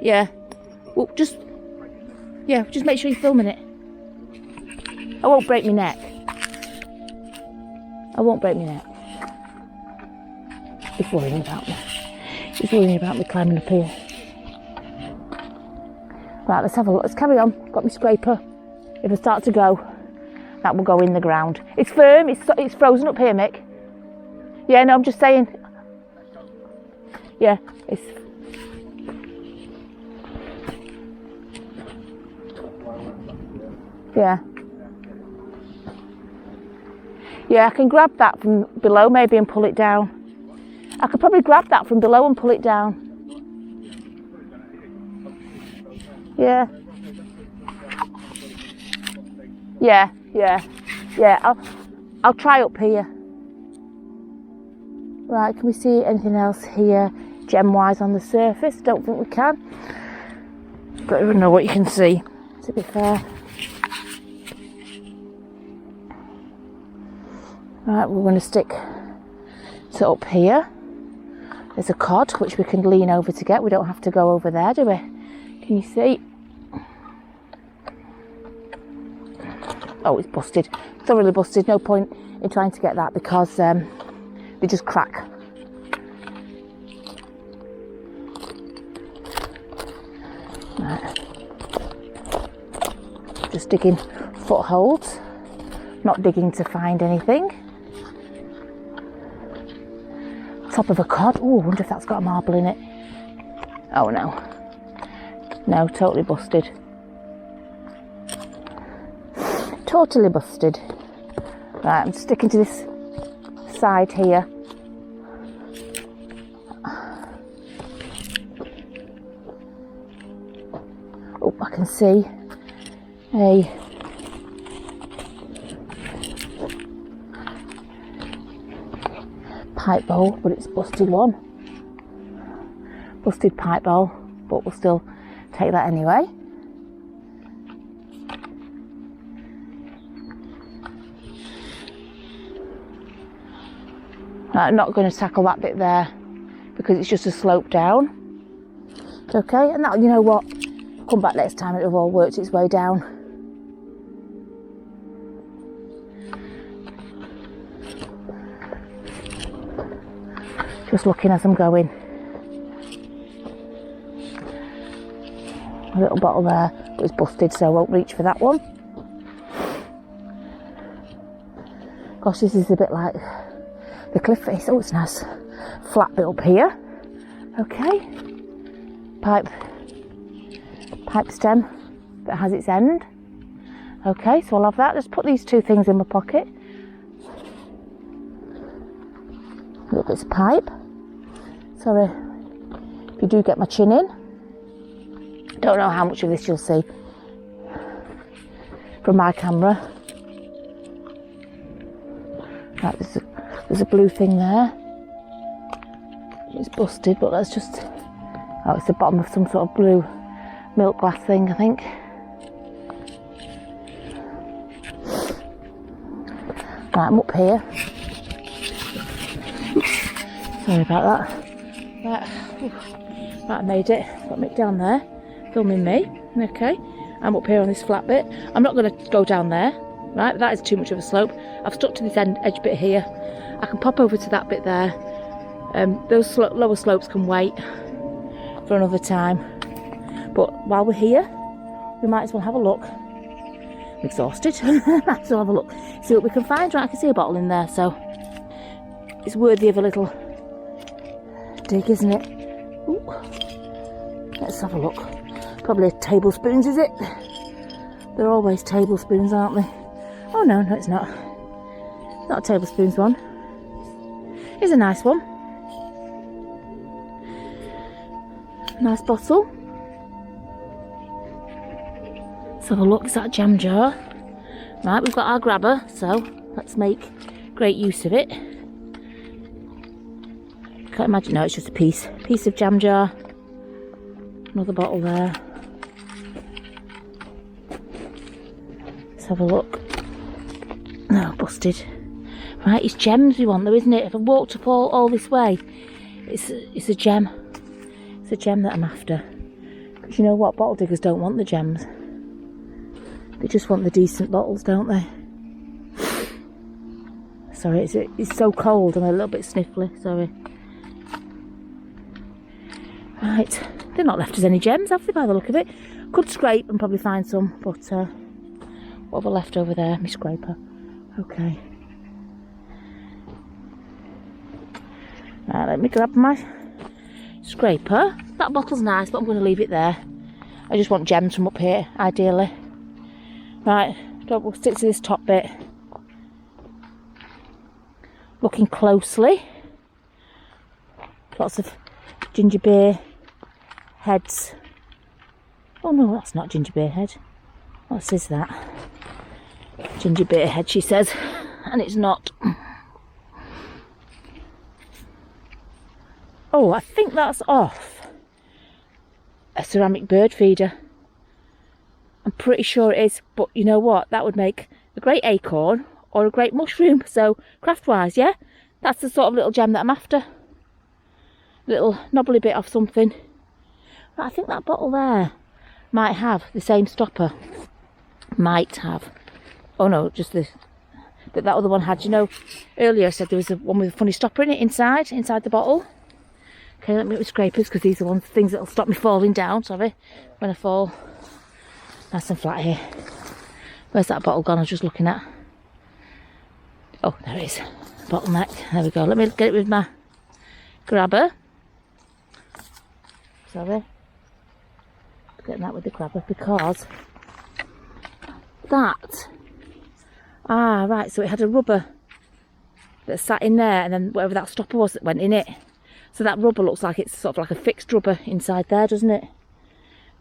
Speaker 2: Yeah. Well, just make sure you're filming it. I won't break my neck. I won't break my neck. He's worrying about me. He's worrying about me climbing up here. Right, let's have a look. Let's carry on. Got my scraper. If I start to go, that will go in the ground. It's firm. It's frozen up here, Mick. Yeah, no, I'm just saying. Yeah, it's... Yeah. Yeah, I can grab that from below maybe and pull it down. I could probably grab that from below and pull it down. Yeah. Yeah, yeah, yeah. I'll try up here. Right, can we see anything else here, gem-wise on the surface? Don't think we can. Don't even know what you can see, to be fair. Right, we're going to stick to up here. There's a cod which we can lean over to get. We don't have to go over there, do we? Can you see? Oh, it's busted. Thoroughly busted. No point in trying to get that because they just crack. Right. Just digging footholds. Not digging to find anything. Top of a cod. Oh, I wonder if that's got a marble in it. Oh no. No, totally busted. Totally busted. Right, I'm sticking to this side here. Oh, I can see a pipe bowl, but it's busted one. Busted pipe bowl, but we'll still take that anyway. I'm not going to tackle that bit there because it's just a slope down. Okay, and that, you know what, come back next time, it'll have all worked its way down. Just looking as I'm going. A little bottle there, but it's busted, so I won't reach for that one. Gosh, this is a bit like the cliff face. Oh, it's nice. Flat bit up here. Okay. Pipe stem that has its end. Okay, so I'll have that. Just put these two things in my pocket. Little bits of pipe. Sorry if you do get my chin in. Don't know how much of this you'll see from my camera. Right, there's a blue thing there. It's busted, but that's just... Oh, it's the bottom of some sort of blue milk glass thing, I think. Right, I'm up here. Sorry about that. Right, I made it. Got Mick down there, filming me. Okay, I'm up here on this flat bit. I'm not going to go down there. Right, that is too much of a slope. I've stuck to this edge bit here. I can pop over to that bit there. Those lower slopes can wait for another time. But while we're here, we might as well have a look. I'm exhausted. Might as well have a look. See what we can find. Right, I can see a bottle in there, so it's worthy of a little dig, isn't it? Ooh. Let's have a look. Probably tablespoons, is it? They're always tablespoons, aren't they? Oh no, no it's not. Not a tablespoons one. Here's a nice one. Nice bottle. Let's have a look. Is that a jam jar? Right, we've got our grabber, so let's make great use of it. Can't imagine. No, it's just a piece of jam jar. Another bottle there. Let's have a look. No, busted. Right, it's gems we want though, isn't it? If I walked up all this way, it's a gem. It's a gem that I'm after. But you know what? Bottle diggers don't want the gems. They just want the decent bottles, don't they? Sorry, it's so cold. I'm a little bit sniffly. Sorry. Right, they've not left us any gems, have they, by the look of it? Could scrape and probably find some, but what have I left over there? My scraper. Okay. Right, let me grab my scraper. That bottle's nice, but I'm going to leave it there. I just want gems from up here, ideally. Right, we'll stick to this top bit. Looking closely. Lots of ginger beer heads. Oh no, that's not ginger beer head. What is that? Ginger beer head, she says, and it's not. Oh, I think that's off a ceramic bird feeder. I'm pretty sure it is, but you know what? That would make a great acorn or a great mushroom. So craft-wise, yeah, that's the sort of little gem that I'm after. Little knobbly bit off something. But I think that bottle there might have the same stopper. Might have. Oh no, just the that other one had. You know, earlier I said there was one with a funny stopper in it inside the bottle. Okay, let me get my scrapers because these are things that'll stop me falling down. Sorry, when I fall. Nice and flat here. Where's that bottle gone? I was just looking at. Oh, there it is. Bottleneck. There we go. Let me get it with my grabber. Sorry. Getting that with the grabber because that. Ah, right. So it had a rubber that sat in there, and then whatever that stopper was that went in it. So that rubber looks like it's sort of like a fixed rubber inside there, doesn't it?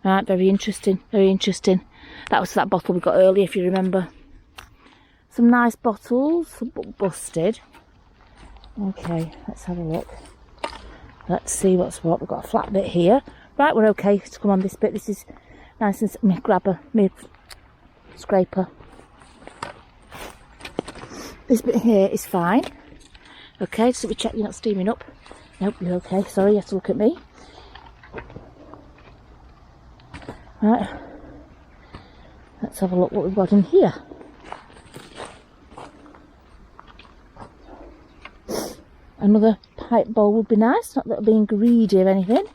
Speaker 2: Right, very interesting, very interesting. That was that bottle we got earlier, if you remember. Some nice bottles, but busted. Okay, let's have a look. Let's see what's what. We've got a flat bit here. Right, we're okay to come on this bit. This is nice and me grabber, me scraper. This bit here is fine. Okay, so we check you're not steaming up. Nope, you're okay. Sorry, you have to look at me. Right, let's have a look what we've got in here. Another pipe bowl would be nice, not that I'm being greedy or anything.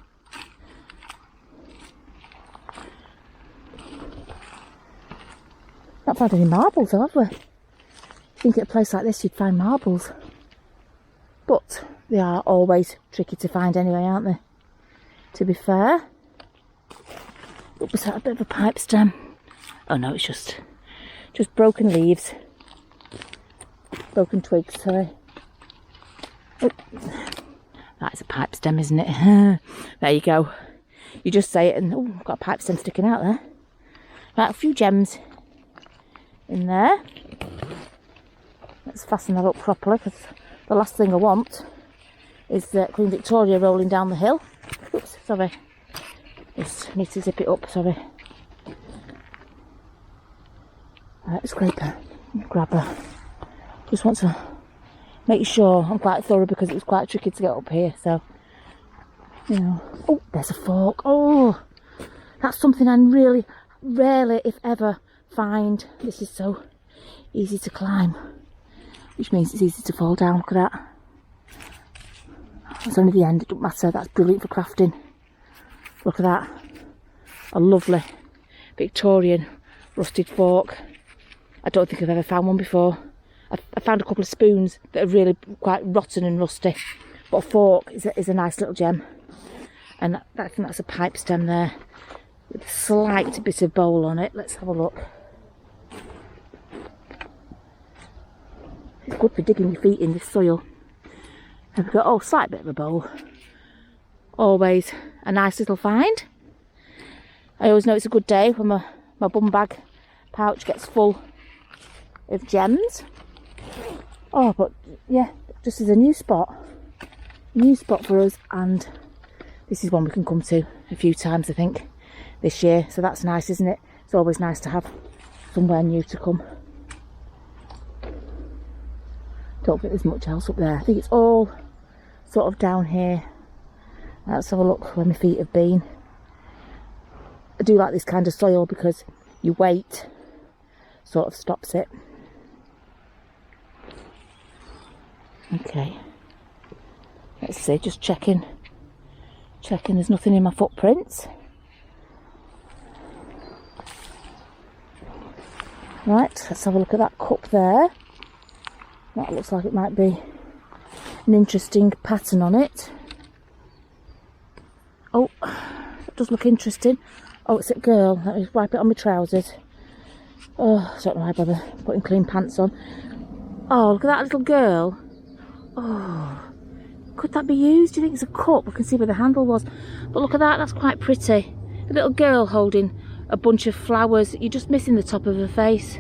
Speaker 2: Not found any marbles, have we? I think at a place like this you'd find marbles. But they are always tricky to find anyway, aren't they? To be fair. What was that, a bit of a pipe stem? Oh no, it's just broken leaves. Broken twigs, sorry. Oh, that's a pipe stem, isn't it? There you go. You just say it and, oh, I've got a pipe stem sticking out there. Right, a few gems in there. Let's fasten that up properly, because the last thing I want is Queen Victoria rolling down the hill. Oops, sorry. Just need to zip it up, sorry. Right, scraper, grabber. Just want to make sure I'm quite thorough because it was quite tricky to get up here, so, you know. Oh, there's a fork. Oh, that's something I really, rarely, if ever, find. This is so easy to climb, which means it's easy to fall down. Look at that. That's only the end, it doesn't matter. That's brilliant for crafting. Look at that. A lovely Victorian rusted fork. I don't think I've ever found one before. I found a couple of spoons that are really quite rotten and rusty, but a fork is a nice little gem. And I think that's a pipe stem there with a slight bit of bowl on it. Let's have a look. It's good for digging your feet in this soil. There we go. Oh, slight bit of a bowl. Always a nice little find. I always know it's a good day when my bum bag pouch gets full of gems. Oh, but yeah, just as a new spot for us, and this is one we can come to a few times, I think, this year. So that's nice, isn't it? It's always nice to have somewhere new to come. Don't think there's much else up there. I think it's all sort of down here. Let's have a look where my feet have been. I do like this kind of soil because your weight sort of stops it. Okay. Let's see, just checking there's nothing in my footprints. Right, let's have a look at that cup there. That looks like it might be an interesting pattern on it. Oh, that does look interesting. Oh, it's a girl. Let me wipe it on my trousers. Oh, I don't know why I bother putting clean pants on. Oh, look at that little girl. Oh, could that be used? Do you think it's a cup? I can see where the handle was. But look at that, that's quite pretty. A little girl holding a bunch of flowers. You're just missing the top of her face.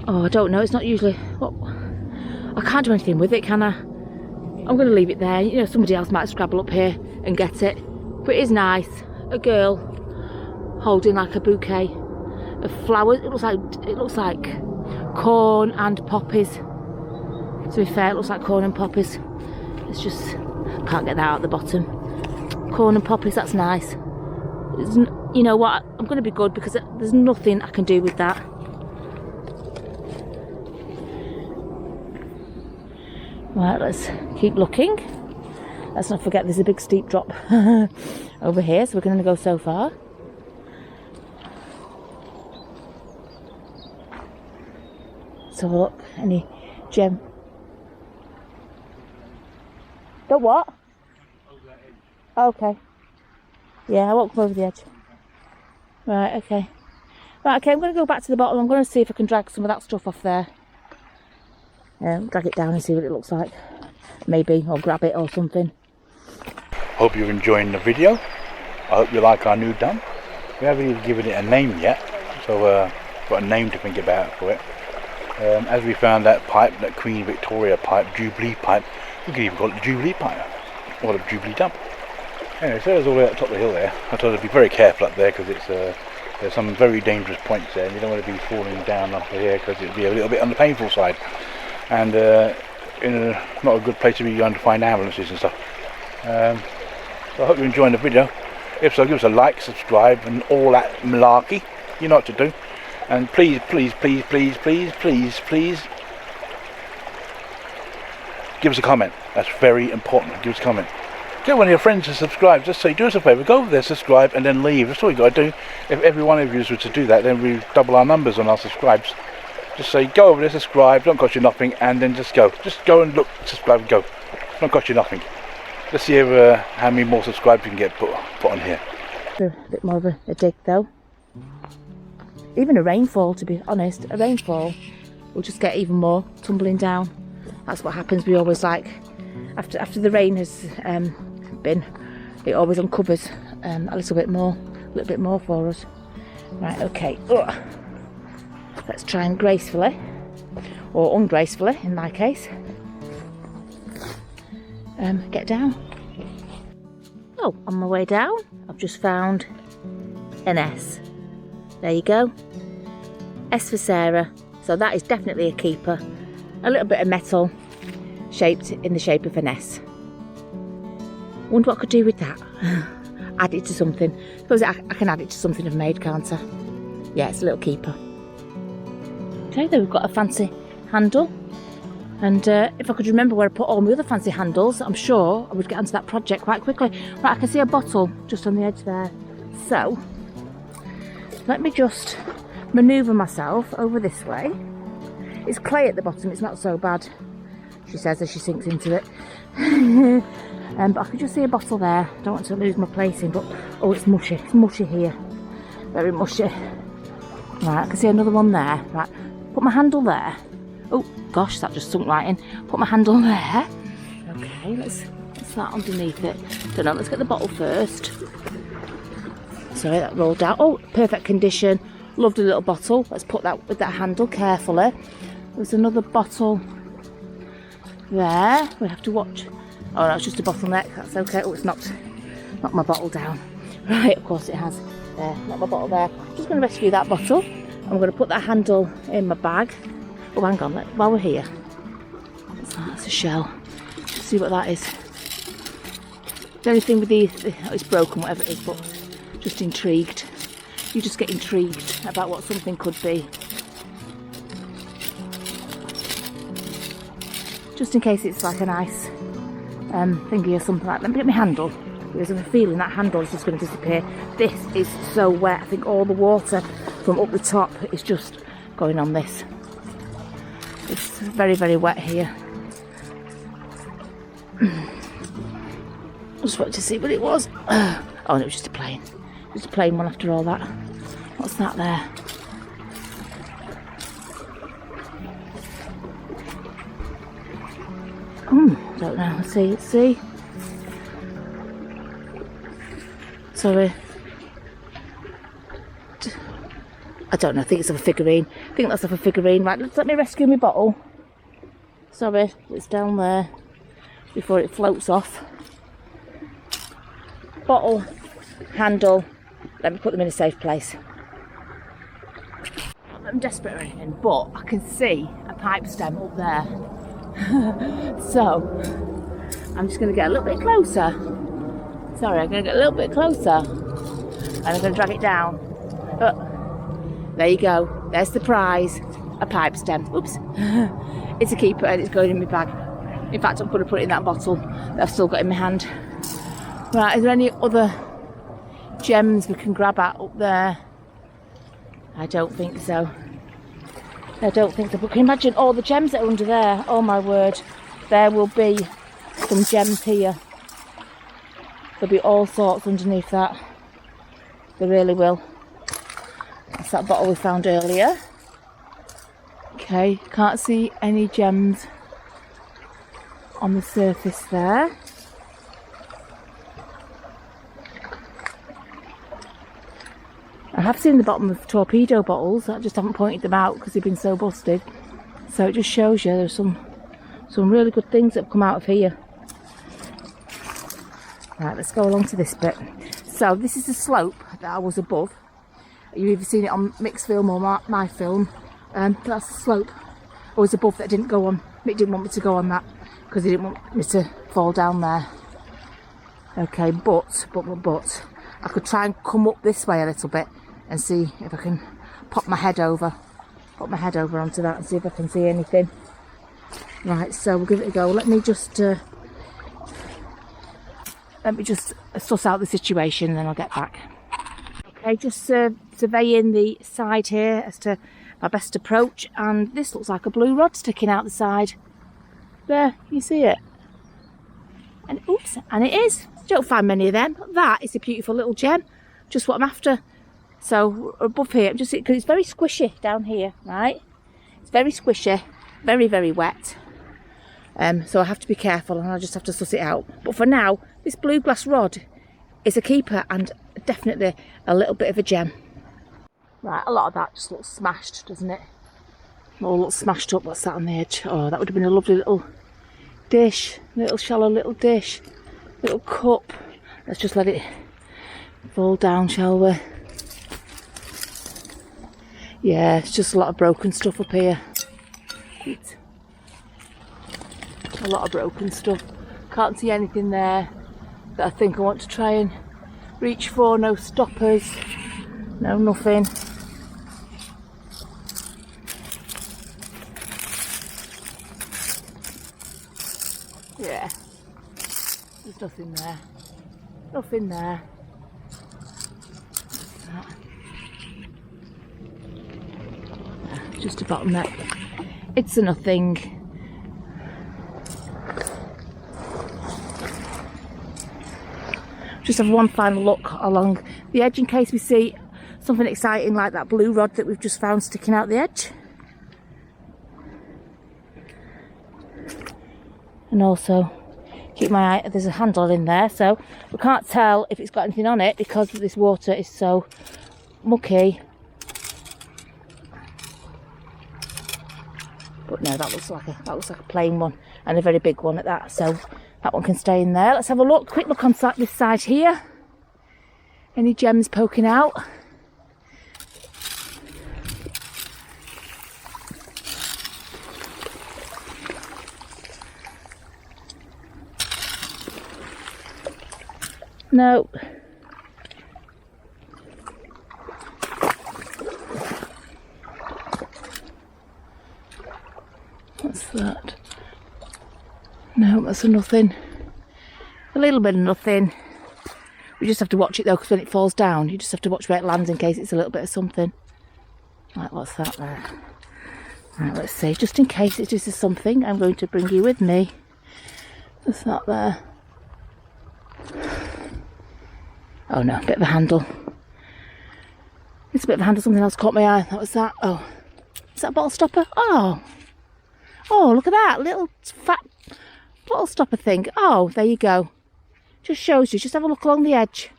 Speaker 2: Oh, I don't know, it's not usually... What? I can't do anything with it, can I? I'm going to leave it there. You know, somebody else might scrabble up here and get it. But it is nice. A girl holding like a bouquet of flowers. It looks like corn and poppies. To be fair, it looks like corn and poppies. It's just... can't get that out the bottom. Corn and poppies, that's nice. You know what? I'm going to be good because there's nothing I can do with that. Right, let's keep looking. Let's not forget there's a big steep drop over here, so we're going to go so far. Let's have a look. Any gem? The what? Okay. Yeah, I won't come over the edge. Right, okay. Right, okay, I'm going to go back to the bottle. I'm going to see if I can drag some of that stuff off there. Drag it down and see what it looks like. Maybe, or grab it or something.
Speaker 1: Hope you're enjoying the video. I hope you like our new dump. We haven't even given it a name yet, so got a name to think about for it. As we found that pipe, that Queen Victoria pipe, Jubilee pipe, we could even call it the Jubilee pipe, or the Jubilee dump. Anyway, so there's all the way at the top of the hill there. I told her to be very careful up there because it's there's some very dangerous points there, and you don't want to be falling down off here because it'd be a little bit on the painful side, and not a good place to be going to find ambulances and stuff. So I hope you're enjoying the video. If so, give us a like, subscribe, and all that malarkey. You know what to do. And please, please, please, please, please, please, please, give us a comment. That's very important. Give us a comment. Get one of your friends to subscribe. Just say, do us a favour, go over there, subscribe, and then leave. That's all you got to do. If every one of you was to do that, then we double our numbers on our subscribes. Just say, go over there, subscribe, don't cost you nothing, and then just go. Just go and look, subscribe, and go. Don't cost you nothing. Let's see if, how many more subscribers you can get put on here.
Speaker 2: A bit more of a dig though. Even a rainfall, to be honest, a rainfall will just get even more tumbling down. That's what happens. We always like, after the rain has been, it always uncovers a little bit more for us. Right, okay. Ugh. Let's try and gracefully, or ungracefully in my case, get down. Oh, on my way down, I've just found an S. There you go. S for Sarah. So that is definitely a keeper. A little bit of metal shaped in the shape of an S. Wonder what I could do with that. Add it to something. Suppose I can add it to something I've made, can't I? Yeah, it's a little keeper. Okay, there we've got a fancy handle. And if I could remember where I put all my other fancy handles, I'm sure I would get onto that project quite quickly. Right, I can see a bottle just on the edge there. So, let me just manoeuvre myself over this way. It's clay at the bottom, it's not so bad, she says as she sinks into it. But I can just see a bottle there. Don't want to lose my placing, but oh, it's mushy. It's mushy here. Very mushy. Right, I can see another one there. Right, put my handle there. Oh gosh, that just sunk right in. Put my handle there. Okay, let's that underneath it. Don't know, let's get the bottle first. Sorry, that rolled out. Oh, perfect condition. Lovely little bottle. Let's put that with that handle carefully. There's another bottle there. We have to watch. Oh, that's just a bottleneck. That's okay. Oh, it's knocked my bottle down. Right, of course it has. There, knocked my bottle there. Just going to rescue that bottle. I'm going to put that handle in my bag. Oh, hang on. While we're here. That's a shell. Let's see what that is. The only thing with these, oh, it's broken, whatever it is, but just intrigued. You just get intrigued about what something could be. just in case it's like a nice thingy or something like that. Let me get my handle, because I have a feeling that handle is just going to disappear. This is so wet. I think all the water from up the top is just going on this. It's very, very wet here. I just wanted to see what it was. Oh, and it was just a plane. Just a plain one after all that. What's that there? Don't know. Let's see. Sorry. I don't know. I think it's of a figurine. I think that's of a figurine. Right, let me rescue my bottle. Sorry, it's down there before it floats off. Bottle, handle. Let me put them in a safe place. I'm desperate or anything, but I can see a pipe stem up there. So I'm just going to get a little bit closer. Sorry, I'm going to get a little bit closer, and I'm going to drag it down. There you go. There's the prize. A pipe stem. Oops. It's a keeper and it's going in my bag. In fact, I'm going to put it in that bottle that I've still got in my hand. Right, is there any other gems we can grab at up there? I don't think so. I don't think so. But can you imagine all the gems that are under there? Oh my word. There will be some gems here. There'll be all sorts underneath that. There really will. That's that bottle we found earlier. Okay, can't see any gems on the surface there. I have seen the bottom of torpedo bottles. I just haven't pointed them out because they've been so busted. So it just shows you there's some really good things that have come out of here. Right, let's go along to this bit. So this is the slope that I was above. You've either seen it on Mick's film or my film. That's the slope I was above that I didn't go on. Mick didn't want me to go on that because he didn't want me to fall down there. Okay, but I could try and come up this way a little bit and see if I can pop my head over onto that and see if I can see anything. Right, so we'll give it a go. Let me just suss out the situation and then I'll get back. Okay, just surveying the side here as to my best approach, and this looks like a blue rod sticking out the side. There, you see it? And oops, and it is. Don't find many of them. That is a beautiful little gem, just what I'm after. So above here, just because it's very squishy down here, right? It's very squishy, very, very wet. So I have to be careful and I just have to suss it out. But for now, this blue glass rod is a keeper and definitely a little bit of a gem. Right, a lot of that just looks smashed, doesn't it? All looks smashed up. What's that on the edge? Oh, that would have been a lovely little dish, shallow little dish, little cup. Let's just let it fall down, shall we? Yeah, it's just a lot of broken stuff up here. A lot of broken stuff. Can't see anything there that I think I want to try and reach for. No stoppers, no nothing. Yeah, there's nothing there. Nothing there. Just a bottleneck. It's a nothing. Just have one final look along the edge in case we see something exciting like that blue rod that we've just found sticking out the edge. And also keep my eye, there's a handle in there, so we can't tell if it's got anything on it because this water is so mucky. But no, that looks like a plain one, and a very big one at that, so that one can stay in there. Let's have a look, quick look on this side here. Any gems poking out? No. What's that? That's a nothing. A little bit of nothing. We just have to watch it though, because when it falls down, you just have to watch where it lands in case it's a little bit of something. Right, what's that there? Right, let's see. Just in case it's just something, I'm going to bring you with me. What's that there? Oh no, a bit of a handle. It's a bit of a handle, something else caught my eye. That was that. Oh, is that a bottle stopper? Oh, oh, look at that little fat bottle stopper thing. Oh, there you go. Just shows you. Just have a look along the edge.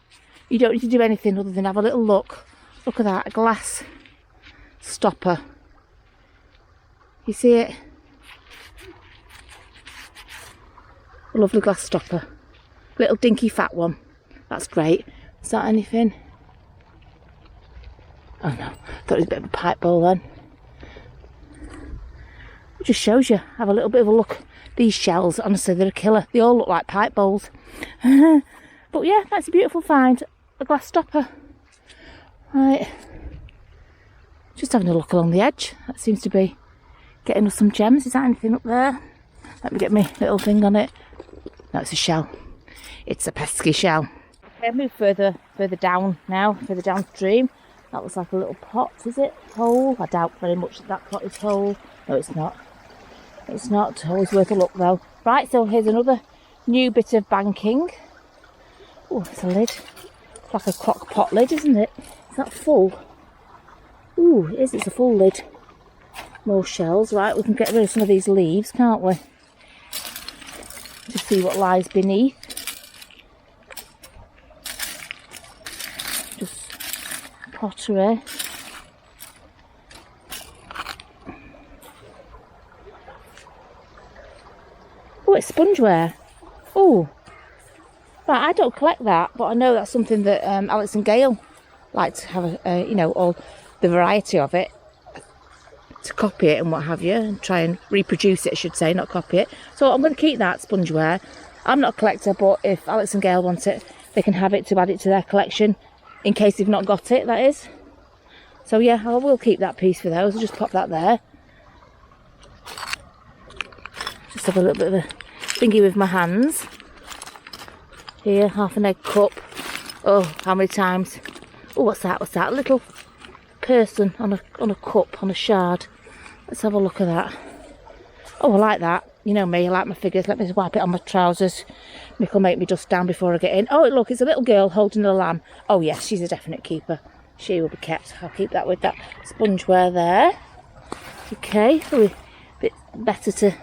Speaker 2: You don't need to do anything other than have a little look. Look at that, a glass stopper. You see it? A lovely glass stopper. Little dinky fat one. That's great. Is that anything? Oh no, thought it was a bit of a pipe bowl then. It just shows you. Have a little bit of a look. These shells, honestly, they're a killer. They all look like pipe bowls. But yeah, that's a beautiful find. A glass stopper. Right. Just having a look along the edge. That seems to be getting us some gems. Is that anything up there? Let me get my little thing on it. No, it's a shell. It's a pesky shell. Okay, I've moved further down now, further downstream. That looks like a little pot, is it? Hole? I doubt very much that pot is whole. No, it's not. It's not. Always worth a look though. Right, so here's another new bit of banking. Oh, it's a lid. It's like a crock pot lid, isn't it? Is that full? Ooh, it is. It's a full lid. More shells. Right, we can get rid of some of these leaves, can't we? Just see what lies beneath. Just pottery. Oh, it's spongeware. Oh, right. I don't collect that, but I know that's something that Alex and Gail like to have, you know, all the variety of it, to copy it and what have you, and try and reproduce it, I should say, not copy it. So I'm going to keep that spongeware. I'm not a collector, but if Alex and Gail want it, they can have it to add it to their collection, in case they've not got it, that is. So yeah, I will keep that piece for those. I'll just pop that there. Just have a little bit of a thingy with my hands. Here, half an egg cup. Oh, how many times? Oh, what's that? What's that? A little person on a cup, on a shard. Let's have a look at that. Oh, I like that. You know me, I like my figures. Let me just wipe it on my trousers. Mick'll make me dust down before I get in. Oh, look, it's a little girl holding a lamb. Oh yes, she's a definite keeper. She will be kept. I'll keep that with that spongeware there. Okay, probably a bit better to...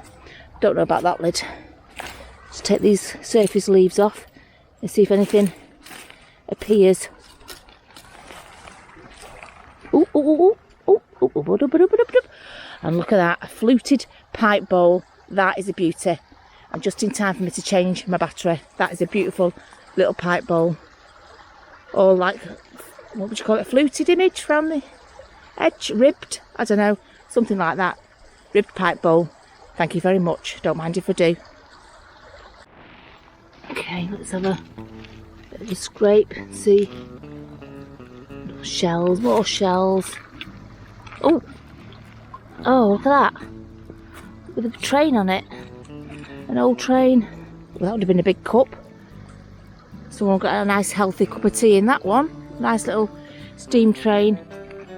Speaker 2: Don't know about that lid. Just take these surface leaves off and see if anything appears. Ooh, ooh, ooh, ooh, ooh, ooh, ooh, ooh, ooh. And look at that, a fluted pipe bowl. That is a beauty. And just in time for me to change my battery. That is a beautiful little pipe bowl. Or like, what would you call it, a fluted image around the edge? Ribbed? I don't know, something like that. Ribbed pipe bowl. Thank you very much. Don't mind if I do. Okay, let's have a bit of a scrape and see. Shells, more shells. Oh, oh, look at that. With a train on it. An old train. Well, that would have been a big cup. Someone got a nice healthy cup of tea in that one. Nice little steam train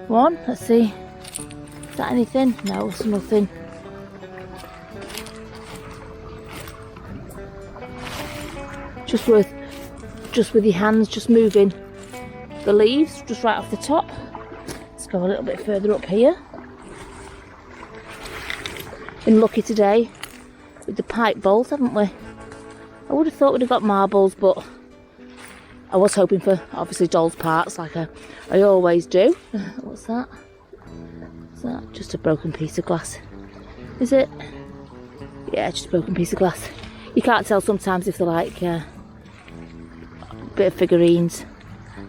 Speaker 2: one. Let's see. Is that anything? No, it's nothing. Just with your hands just moving the leaves just right off the top. Let's go a little bit further up here. Been lucky today with the pipe bowls, haven't we? I would have thought we'd have got marbles, but I was hoping for obviously doll's parts like I always do. What's that? Is that just a broken piece of glass? Is it? Yeah, just a broken piece of glass. You can't tell sometimes if they're like bit of figurines,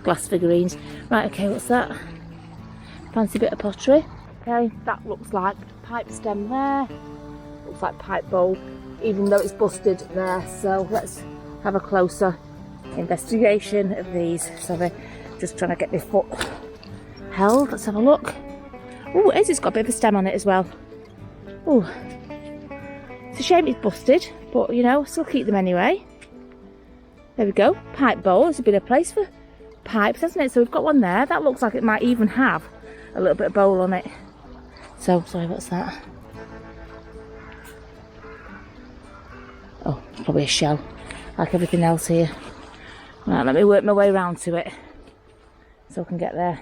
Speaker 2: glass figurines. Right, okay, what's that? Fancy bit of pottery. Okay, that looks like pipe stem there. Looks like pipe bowl, even though it's busted there. So let's have a closer investigation of these. So they're just trying to get my foot held. Let's have a look. Oh, it is. It's got a bit of a stem on it as well. Oh, It's a shame it's busted, but you know, still keep them anyway. There we go. Pipe bowl. There's a bit of place for pipes, hasn't it? So we've got one there. That looks like it might even have a little bit of bowl on it. So, sorry, what's that? Oh, probably a shell, like everything else here. Right, let me work my way around to it so I can get there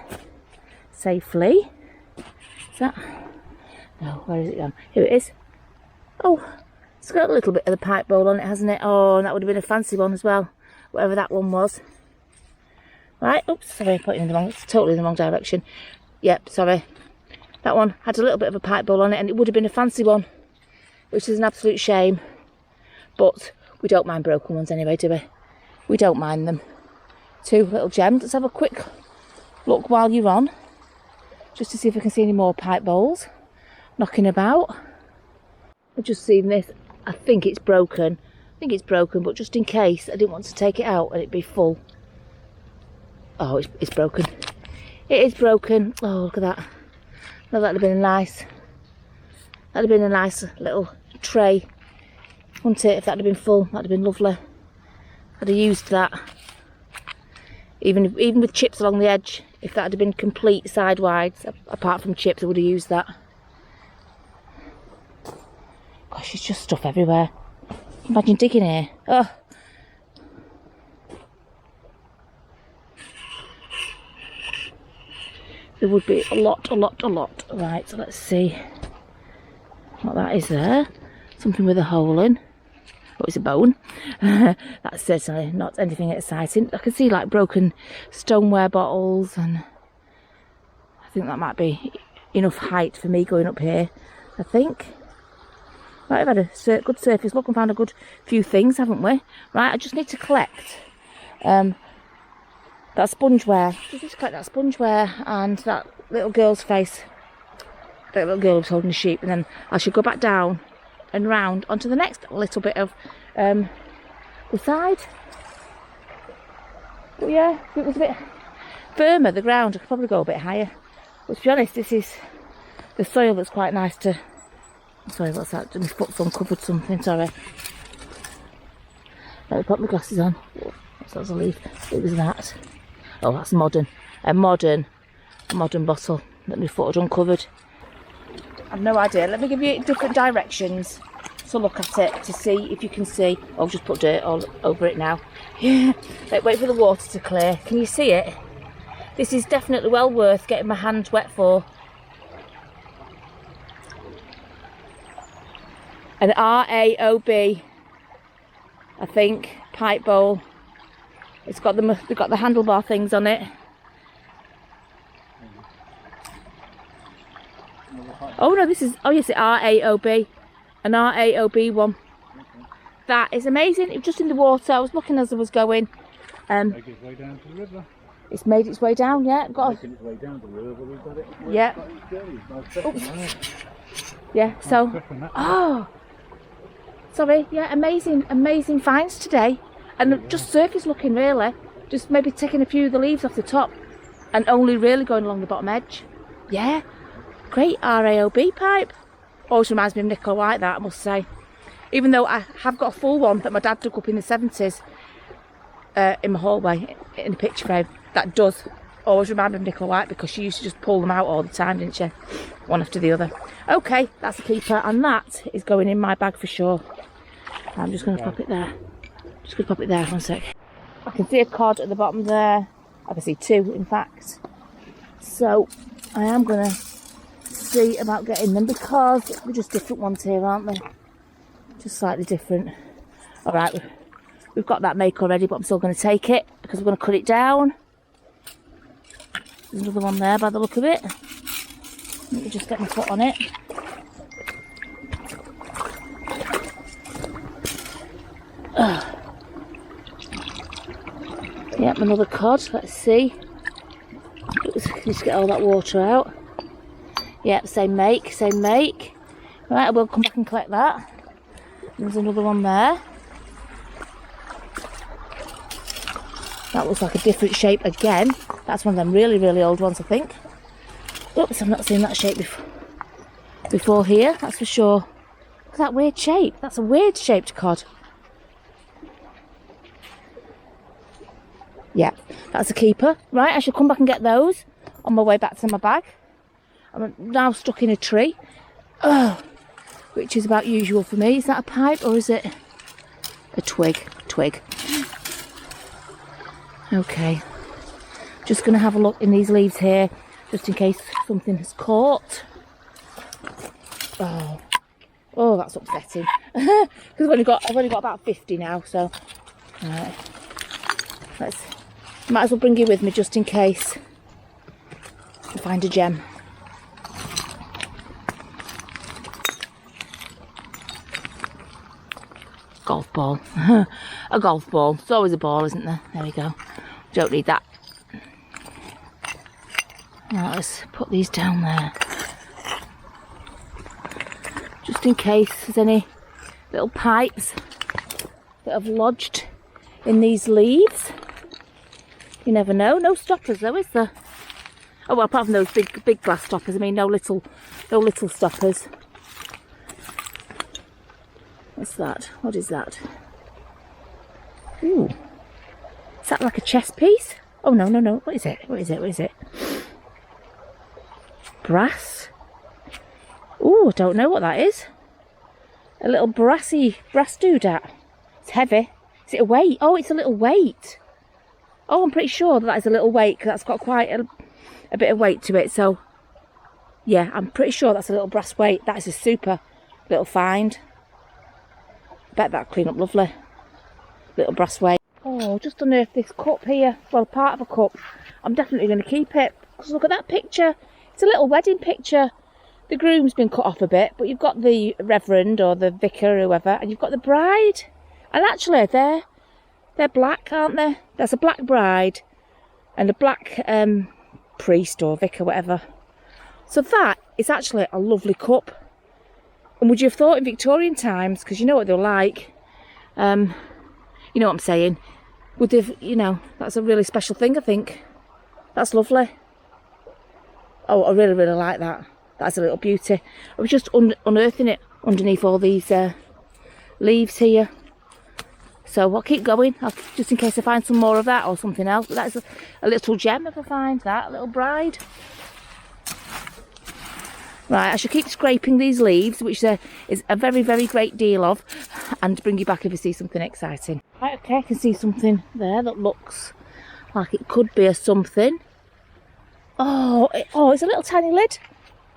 Speaker 2: safely. Is that? No, where is it gone? Here it is. Oh, it's got a little bit of the pipe bowl on it, hasn't it? Oh, and that would have been a fancy one as well, whatever that one was. Right, oops, sorry, I put it in the wrong, it's totally in the wrong direction. Yep, sorry. That one had a little bit of a pipe bowl on it, and it would have been a fancy one, which is an absolute shame. But we don't mind broken ones anyway, do we? We don't mind them. 2 little gems. Let's have a quick look while you're on, just to see if I can see any more pipe bowls knocking about. I've just seen this. I think it's broken. But just in case, I didn't want to take it out and it'd be full. Oh, it's broken. It is broken. Oh, look at that. No, that'd have been nice. That'd have been a nice little tray, wouldn't it? If that'd have been full, that'd have been lovely. I'd have used that. Even with chips along the edge, if that had been complete sideways, apart from chips, I would have used that. Gosh, it's just stuff everywhere. Imagine digging here. Oh. There would be a lot. Right, so let's see what that is there. Something with a hole in. Oh, it's a bone. That's certainly not anything exciting. I can see like broken stoneware bottles, and I think that might be enough height for me going up here, I think. Right, I've had a good surface look and found a good few things, haven't we? Right, I just need to collect that spongeware. Just need to collect that spongeware and that little girl's face. That little girl was holding a sheep, and then I should go back down and round onto the next little bit of the side. But yeah, if it was a bit firmer, the ground, I could probably go a bit higher. But to be honest, this is the soil that's quite nice to... Sorry, what's that? My foot's uncovered something, sorry. Let me put my glasses on. That's a leaf. It was that. Oh, that's modern. A modern bottle that my foot had uncovered. I've no idea. Let me give you different directions to look at it to see if you can see. Oh, I've just put dirt all over it now. Yeah. Wait for the water to clear. Can you see it? This is definitely well worth getting my hand wet for. An RAOB, I think, pipe bowl. It's got they've got the handlebar things on it. Oh no, this is, oh yes, it's RAOB, an RAOB one. That is amazing. It was just in the water. I was looking as I was going.
Speaker 1: Make its way down to the river.
Speaker 2: It's made its way down, yeah.
Speaker 1: Making its way down to the river, we've got it.
Speaker 2: Yeah. Yeah. So. Oh. Sorry. Yeah. Amazing finds today, and just surface looking really. Just maybe taking a few of the leaves off the top, and only really going along the bottom edge. Yeah. Great RAOB pipe. Always reminds me of nickel white, that I must say. Even though I have got a full one that my dad took up in the 70s in my hallway in a picture frame. That does always remind me of nickel white, because she used to just pull them out all the time, didn't she? One after the other. Okay, that's a keeper, and that is going in my bag for sure. I'm just going to pop it there. Just going to pop it there for a sec. I can see a cod at the bottom there. I can see 2, in fact. So I am going to see about getting them, because they're just different ones here, aren't they? Just slightly different. Alright, we've got that make already, but I'm still going to take it because we're going to cut it down. There's another one there by the look of it. Let me just get my foot on it. Yep, another cod. Let's see. Just get all that water out. Yep, same make. Right, I will come back and collect that. There's another one there. That looks like a different shape again. That's one of them really old ones, I think. Oops, I've not seen that shape before here, that's for sure. at that weird shape. That's a weird shaped cod. Yeah, that's a keeper. Right, I should come back and get those on my way back to my bag. I'm now stuck in a tree, which is about usual for me. Is that a pipe or is it a twig? Twig. Okay, just going to have a look in these leaves here, just in case something has caught. Oh, that's upsetting. Because I've only got about 50 now, so right. Might as well bring you with me just in case I find a gem. Golf ball. A golf ball. It's always a ball, isn't there? There we go. Don't need that. Now let's put these down there. Just in case there's any little pipes that have lodged in these leaves. You never know. No stoppers though, is there? Oh well, apart from those big glass stoppers. I mean, no little stoppers. What's that? What is that? Ooh, is that like a chess piece? Oh no. What is it? What is it? Brass. Ooh, I don't know what that is. A little brass doodad. It's heavy. Is it a weight? Oh, it's a little weight. Oh, I'm pretty sure that is a little weight, because that's got quite a bit of weight to it. So, yeah, I'm pretty sure that's a little brass weight. That is a super little find. Bet that'll clean up lovely. Little brass weight. Oh, just unearthed this cup here. Well, part of a cup. I'm definitely going to keep it. Because look at that picture. It's a little wedding picture. The groom's been cut off a bit, but you've got the reverend or the vicar or whoever, and you've got the bride. And actually, they're black, aren't they? There's a black bride and a black priest or vicar, whatever. So that is actually a lovely cup. And would you have thought in Victorian times, because you know what they're like, you know what I'm saying, would they, you know, that's a really special thing, I think. That's lovely. Oh, I really like that. That's a little beauty. I was just unearthing it underneath all these leaves here. So I'll keep going, just in case I find some more of that or something else. But that's a little gem if I find that, a little bride. Right, I should keep scraping these leaves, which there is a very great deal of, and bring you back if you see something exciting. Right, okay, I can see something there that looks like it could be a something. Oh, it's a little tiny lid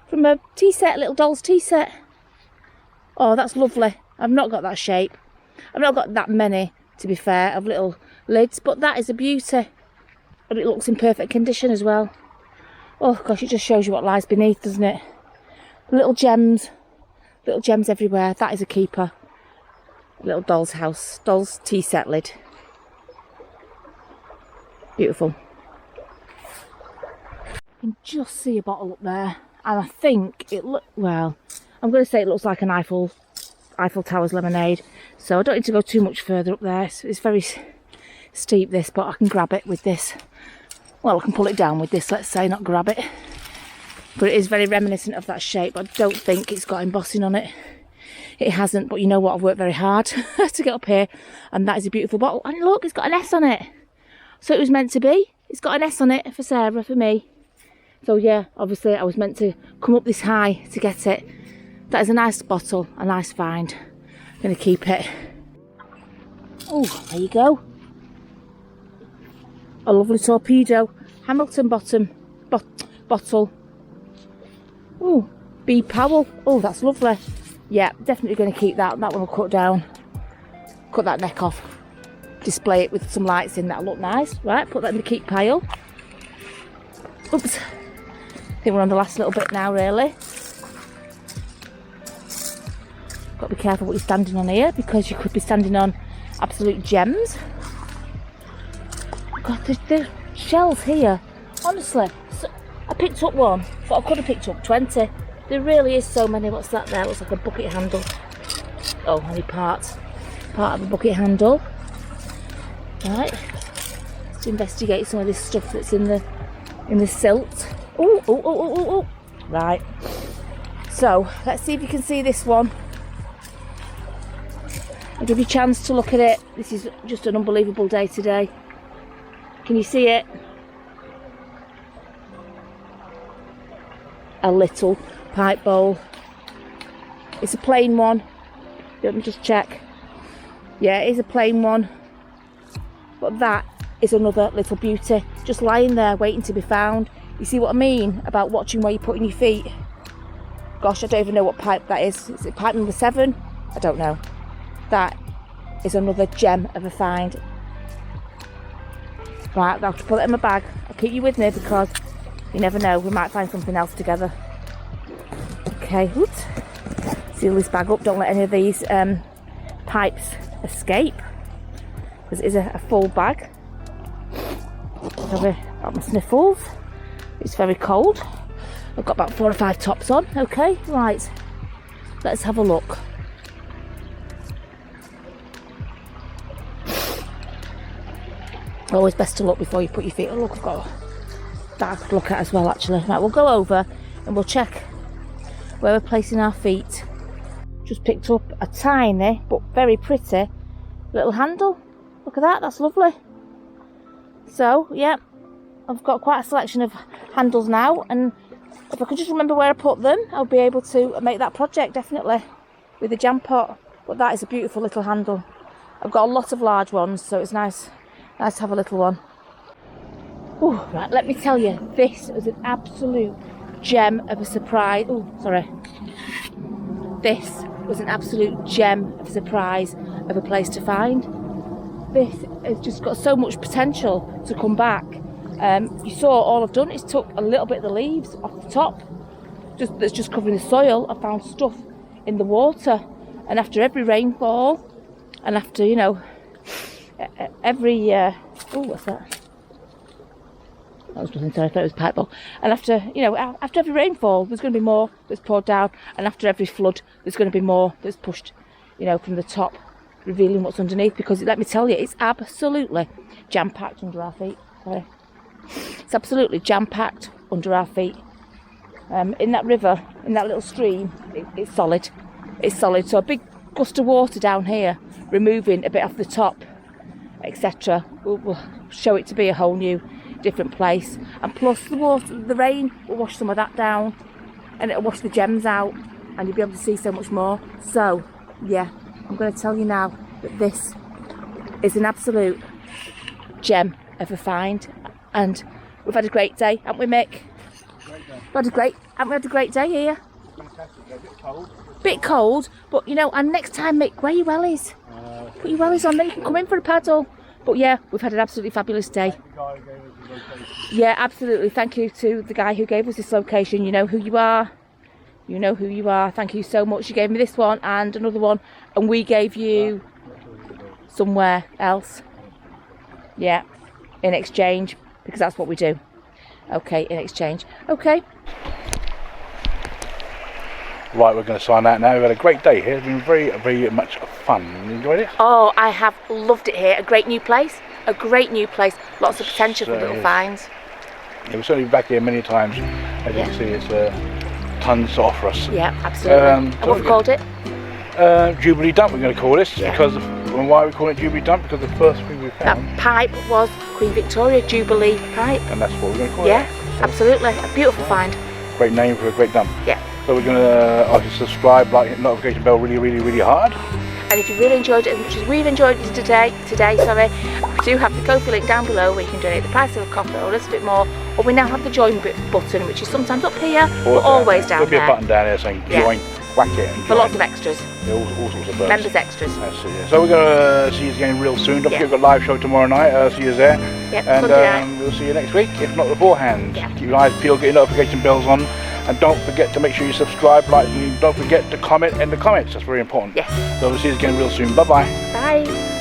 Speaker 2: from a tea set, little doll's tea set. Oh, that's lovely. I've not got that shape. I've not got that many, to be fair, of little lids, but that is a beauty. And it looks in perfect condition as well. Oh gosh, it just shows you what lies beneath, doesn't it? Little gems everywhere. That is a keeper. A little doll's house, doll's tea set lid. Beautiful. You can just see a bottle up there, and I think well, I'm going to say it looks like an Eiffel Tower's lemonade, so I don't need to go too much further up there. It's very steep, this, but I can grab it with this. Well, I can pull it down with this, let's say, not grab it. But it is very reminiscent of that shape. I don't think it's got embossing on it. It hasn't, but you know what? I've worked very hard to get up here, and that is a beautiful bottle. And look, it's got an S on it. So it was meant to be. It's got an S on it for Sarah, for me. So yeah, obviously I was meant to come up this high to get it. That is a nice bottle, a nice find. I'm going to keep it. Oh, there you go. A lovely torpedo. Hamilton bottle. Oh, B. Powell. Oh, that's lovely. Yeah, definitely going to keep that. That one will cut down. Cut that neck off. Display it with some lights in. That'll look nice. Right, put that in the keep pile. Oops. I think we're on the last little bit now, really. Got to be careful what you're standing on here, because you could be standing on absolute gems. God, the shells here, honestly. So, I picked up one, but I could have picked up 20. There really is so many. What's that there? Looks like a bucket handle. Oh, only part of a bucket handle. Right, let's investigate some of this stuff that's in the silt. Oh. Right. So let's see if you can see this one. I'll give you a chance to look at it. This is just an unbelievable day today. Can you see it? A little pipe bowl. It's a plain one. Let me just check. Yeah, it is a plain one. But that is another little beauty, just lying there waiting to be found. You see what I mean about watching where you're putting your feet? Gosh, I don't even know what pipe that is. Is it pipe number 7? I don't know. That is another gem of a find. Right, I'll have to put it in my bag. I'll keep you with me because you never know, we might find something else together. Okay, oops. Seal this bag up, don't let any of these pipes escape. Because it is a full bag. I've got my sniffles. It's very cold. I've got about 4 or 5 tops on. Okay, right. Let's have a look. Always best to look before you put your feet on. Look, I've got that I could look at as well actually. Right, we'll go over and we'll check where we're placing our feet. Just picked up a tiny but very pretty little handle. Look at that, that's lovely. So, yeah, I've got quite a selection of handles now, and if I could just remember where I put them, I'll be able to make that project, definitely, with the jam pot. But that is a beautiful little handle. I've got a lot of large ones, so it's nice to have a little one. Ooh, right, let me tell you, this was an absolute gem of a surprise. Oh, sorry. This was an absolute gem of a surprise of a place to find. This has just got so much potential to come back. You saw all I've done is took a little bit of the leaves off the top, that's just covering the soil. I found stuff in the water, and after every rainfall, and after, you know, every oh, what's that? That was nothing, sorry, I thought it was a pipe bowl. And after, you know, after every rainfall, there's going to be more that's poured down, and after every flood, there's going to be more that's pushed, you know, from the top, revealing what's underneath. Because let me tell you, it's absolutely jam-packed under our feet. Sorry, it's absolutely jam-packed under our feet. In that river, in that little stream, it's solid. It's solid. So a big gust of water down here, removing a bit off the top, etc., will show it to be a whole new, different place. And plus the water, the rain will wash some of that down, and it'll wash the gems out, and you'll be able to see so much more. So yeah, I'm going to tell you now that this is an absolute gem of a find, and we've had a great day, haven't we, Mick? Haven't we had a great day here?
Speaker 1: Fantastic, a bit cold.
Speaker 2: Bit cold, but you know, and next time, Mick, wear your wellies. Put your wellies on, then you can come in for a paddle. But yeah, we've had an absolutely fabulous day. Yeah, absolutely. Thank you to the guy who gave us this location. You know who you are. You know who you are. Thank you so much. You gave me this one and another one, and we gave you somewhere else. Yeah, in exchange, because that's what we do. Okay, in exchange. Okay.
Speaker 1: Right, we're going to sign out now. We've had a great day here. It's been very, very much fun. You enjoyed it?
Speaker 2: Oh, I have loved it here. A great new place. A great new place. Lots of potential for little finds.
Speaker 1: Yeah, we'll certainly be back here many times. As you can see, it's tons to offer us.
Speaker 2: Yeah, absolutely. And what have we called it?
Speaker 1: Jubilee Dump, we're going to call this. Yeah. Because and why are we calling it Jubilee Dump? Because the first thing we found,
Speaker 2: that pipe was Queen Victoria Jubilee pipe.
Speaker 1: And that's what we're going to call it.
Speaker 2: Yeah, absolutely. A beautiful find.
Speaker 1: Great name for a great dump.
Speaker 2: Yeah.
Speaker 1: So we're going to subscribe, like, hit the notification bell really, really, really hard.
Speaker 2: And if you really enjoyed it as much as we've enjoyed it today, we do have the Ko-fi link down below where you can donate the price of a coffee or a little bit more. Or we now have the join button, which is sometimes up here, but always down there.
Speaker 1: There'll be a button down there saying join, whack it and join.
Speaker 2: For lots of extras.
Speaker 1: Yeah, all sorts of birds.
Speaker 2: Members extras.
Speaker 1: Yeah. So we're going to see you again real soon. Don't forget we've got a live show tomorrow night. See you there.
Speaker 2: Yep,
Speaker 1: and we'll see you next week, if not beforehand.
Speaker 2: Yeah.
Speaker 1: Keep your eyes peeled, get your notification bells on. And don't forget to make sure you subscribe, like, and don't forget to comment in the comments. That's very important.
Speaker 2: Yes.
Speaker 1: So we'll see you again real soon. Bye-bye.
Speaker 2: Bye.